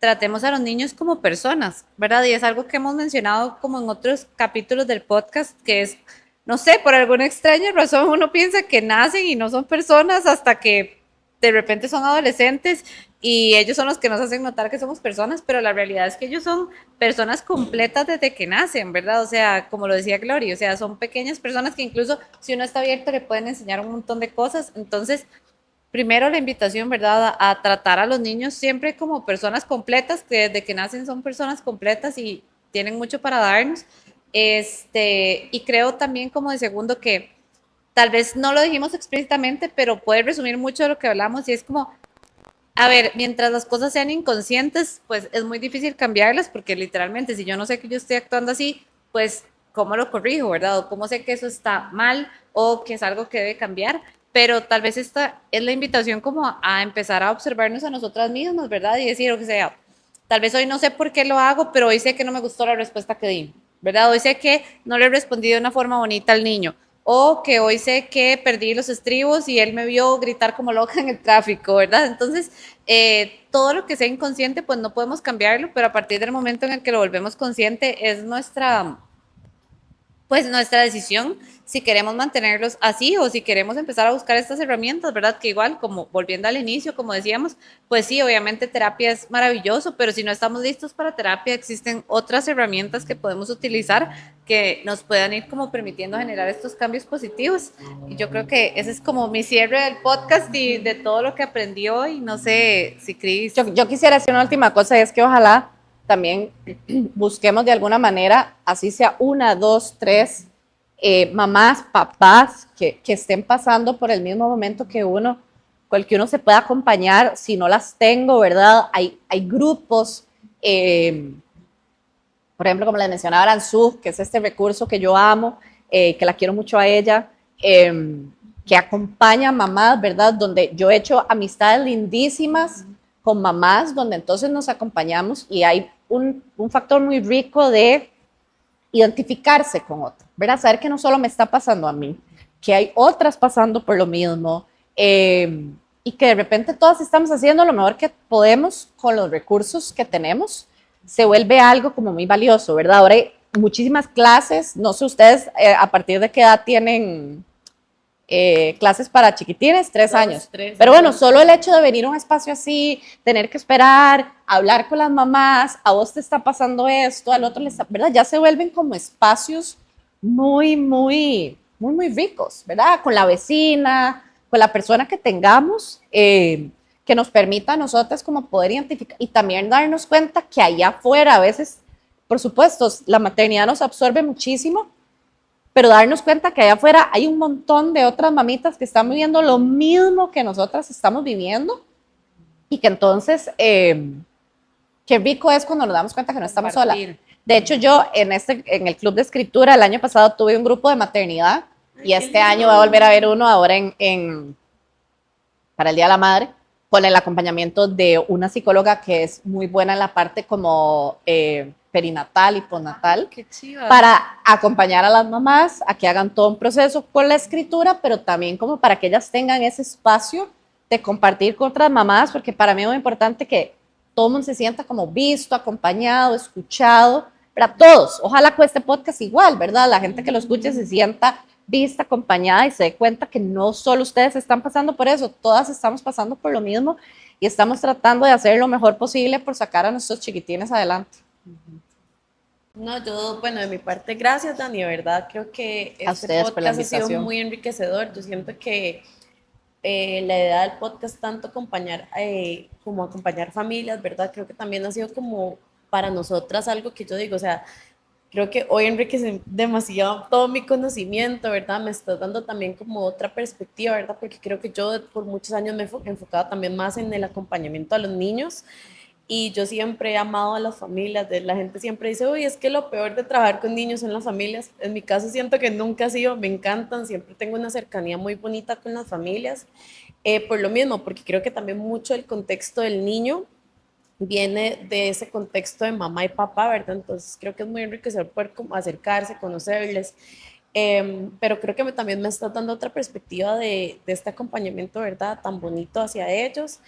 tratemos a los niños como personas, ¿verdad? Y es algo que hemos mencionado como en otros capítulos del podcast, que es, no sé, por alguna extraña razón uno piensa que nacen y no son personas hasta que de repente son adolescentes y ellos son los que nos hacen notar que somos personas, pero la realidad es que ellos son personas completas desde que nacen, ¿verdad? O sea, como lo decía Gloria, o sea, son pequeñas personas que incluso si uno está abierto le pueden enseñar un montón de cosas. Entonces, primero la invitación, ¿verdad? A tratar a los niños siempre como personas completas, que desde que nacen son personas completas y tienen mucho para darnos. Y creo también como de segundo que tal vez no lo dijimos explícitamente, pero puede resumir mucho de lo que hablamos y es como, a ver, mientras las cosas sean inconscientes, pues es muy difícil cambiarlas porque literalmente si yo no sé que yo estoy actuando así, pues cómo lo corrijo, ¿verdad? O cómo sé que eso está mal o que es algo que debe cambiar. Pero tal vez esta es la invitación como a empezar a observarnos a nosotras mismas, ¿verdad? Y decir, o sea, tal vez hoy no sé por qué lo hago, pero hoy sé que no me gustó la respuesta que di, ¿verdad? Hoy sé que no le respondí de una forma bonita al niño o que hoy sé que perdí los estribos y él me vio gritar como loca en el tráfico, ¿verdad? Entonces, todo lo que sea inconsciente, pues no podemos cambiarlo, pero a partir del momento en el que lo volvemos consciente es nuestra decisión si queremos mantenerlos así o si queremos empezar a buscar estas herramientas, ¿verdad? Que igual, como volviendo al inicio, como decíamos, pues sí, obviamente terapia es maravilloso, pero si no estamos listos para terapia, existen otras herramientas que podemos utilizar que nos puedan ir como permitiendo generar estos cambios positivos. Y yo creo que ese es como mi cierre del podcast y de todo lo que aprendí hoy. No sé si Cris. Yo quisiera decir una última cosa, es que ojalá también busquemos de alguna manera, así sea una, dos, tres mamás, papás que estén pasando por el mismo momento que uno, con el que uno se pueda acompañar, si no las tengo, ¿verdad? Hay grupos, por ejemplo, como les mencionaba Aranzú, que es este recurso que yo amo, que la quiero mucho a ella, que acompaña a mamás, ¿verdad? Donde yo he hecho amistades lindísimas con mamás, donde entonces nos acompañamos y hay un factor muy rico de identificarse con otro, ¿verdad? Saber que no solo me está pasando a mí, que hay otras pasando por lo mismo, y que de repente todas estamos haciendo lo mejor que podemos con los recursos que tenemos, se vuelve algo como muy valioso, ¿verdad? Ahora hay muchísimas clases, no sé ustedes a partir de qué edad tienen clases para chiquitines, 3 años. Pero bueno, solo el hecho de venir a un espacio así, tener que esperar, hablar con las mamás, a vos te está pasando esto, al otro le está, ¿verdad? Ya se vuelven como espacios muy ricos, ¿verdad? Con la vecina, con la persona que tengamos, que nos permita a nosotras como poder identificar y también darnos cuenta que allá afuera a veces, por supuesto, la maternidad nos absorbe muchísimo, pero darnos cuenta que allá afuera hay un montón de otras mamitas que están viviendo lo mismo que nosotras estamos viviendo y que entonces, qué rico es cuando nos damos cuenta que no estamos solas. De hecho, yo en el club de escritura el año pasado tuve un grupo de maternidad y este año voy a volver a ver uno ahora para el Día de la Madre, con el acompañamiento de una psicóloga que es muy buena en la parte como perinatal y postnatal, para acompañar a las mamás a que hagan todo un proceso con la escritura, pero también como para que ellas tengan ese espacio de compartir con otras mamás, porque para mí es muy importante que todo el mundo se sienta como visto, acompañado, escuchado, para todos. Ojalá con este podcast igual, ¿verdad? La gente que lo escuche se sienta vista, acompañada y se dé cuenta que no solo ustedes están pasando por eso, todas estamos pasando por lo mismo y estamos tratando de hacer lo mejor posible por sacar a nuestros chiquitines adelante. No, yo, bueno, de mi parte, gracias, Dani, de verdad, creo que A este ustedes por la podcast ha sido invitación. muy enriquecedor. Yo siento que la idea del podcast tanto acompañar como acompañar familias, ¿verdad? Creo que también ha sido como para nosotras algo que yo digo, o sea, creo que hoy enriquece demasiado todo mi conocimiento, ¿verdad? Me está dando también como otra perspectiva, ¿verdad? Porque creo que yo por muchos años me he enfocado también más en el acompañamiento a los niños y yo siempre he amado a las familias. La gente siempre dice, uy, es que lo peor de trabajar con niños son las familias. En mi caso siento que nunca ha sido, me encantan, siempre tengo una cercanía muy bonita con las familias. Por lo mismo, porque creo que también mucho el contexto del niño viene de ese contexto de mamá y papá, ¿verdad? Entonces creo que es muy enriquecedor poder como acercarse, conocerles. pero creo que también me está dando otra perspectiva de este acompañamiento, ¿verdad? Tan bonito hacia ellos.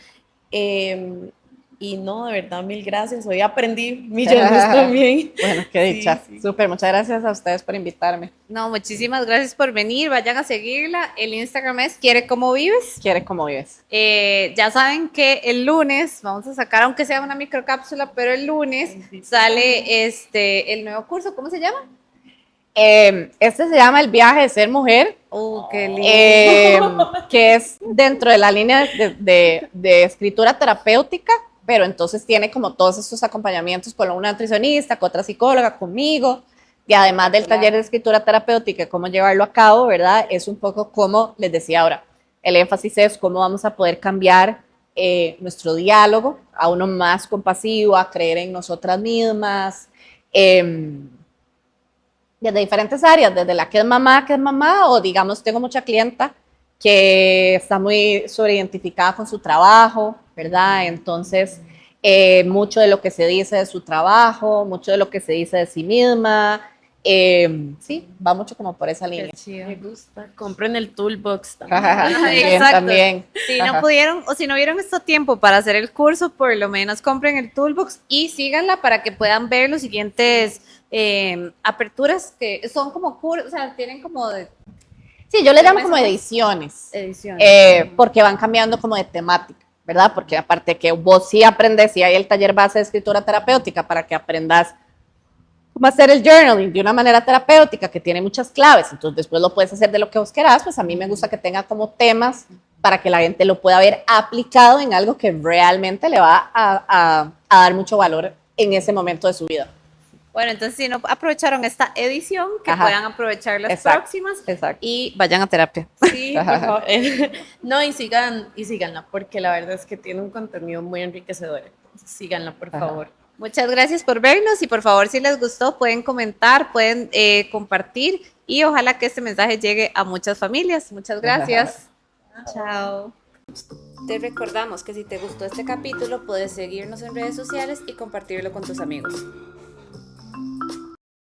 Y no, de verdad, mil gracias. Hoy aprendí millones también. Bueno, qué dicha. Sí. Súper, muchas gracias a ustedes por invitarme. No, muchísimas gracias por venir. Vayan a seguirla. El Instagram es Quiere Como Vives. Quiere Como Vives. Ya saben que el lunes vamos a sacar, aunque sea una microcápsula, pero el lunes sale el nuevo curso. ¿Cómo se llama? Este se llama El viaje de ser mujer. Qué lindo. Que es dentro de la línea de escritura terapéutica, pero entonces tiene como todos estos acompañamientos con una nutricionista, con otra psicóloga, conmigo, y además del taller de escritura terapéutica, cómo llevarlo a cabo, ¿verdad? Es un poco como les decía ahora, el énfasis es cómo vamos a poder cambiar nuestro diálogo a uno más compasivo, a creer en nosotras mismas, desde diferentes áreas, desde la que es mamá, o digamos, tengo mucha clienta que está muy sobreidentificada con su trabajo, ¿verdad? Entonces, mucho de lo que se dice de su trabajo, mucho de lo que se dice de sí misma, sí, va mucho como por esa línea. Me gusta. Compren el toolbox también. También. Si no pudieron o si no vieron este tiempo para hacer el curso, por lo menos compren el toolbox y síganla para que puedan ver los siguientes aperturas que son como cursos, o sea, tienen como de... Sí, yo le llamo como ediciones. Porque van cambiando como de temática, ¿verdad? Porque aparte que vos sí aprendes, y hay el taller base de escritura terapéutica para que aprendas cómo hacer el journaling de una manera terapéutica que tiene muchas claves, entonces después lo puedes hacer de lo que vos querás, pues a mí me gusta que tenga como temas para que la gente lo pueda ver aplicado en algo que realmente le va a dar mucho valor en ese momento de su vida. Bueno, entonces si no aprovecharon esta edición, que puedan aprovechar las próximas y vayan a terapia. Sí, por favor. No, y síganla, porque la verdad es que tiene un contenido muy enriquecedor. Síganla, por favor. Muchas gracias por vernos y por favor, si les gustó, pueden comentar, pueden compartir y ojalá que este mensaje llegue a muchas familias. Muchas gracias. Chao. Te recordamos que si te gustó este capítulo, puedes seguirnos en redes sociales y compartirlo con tus amigos.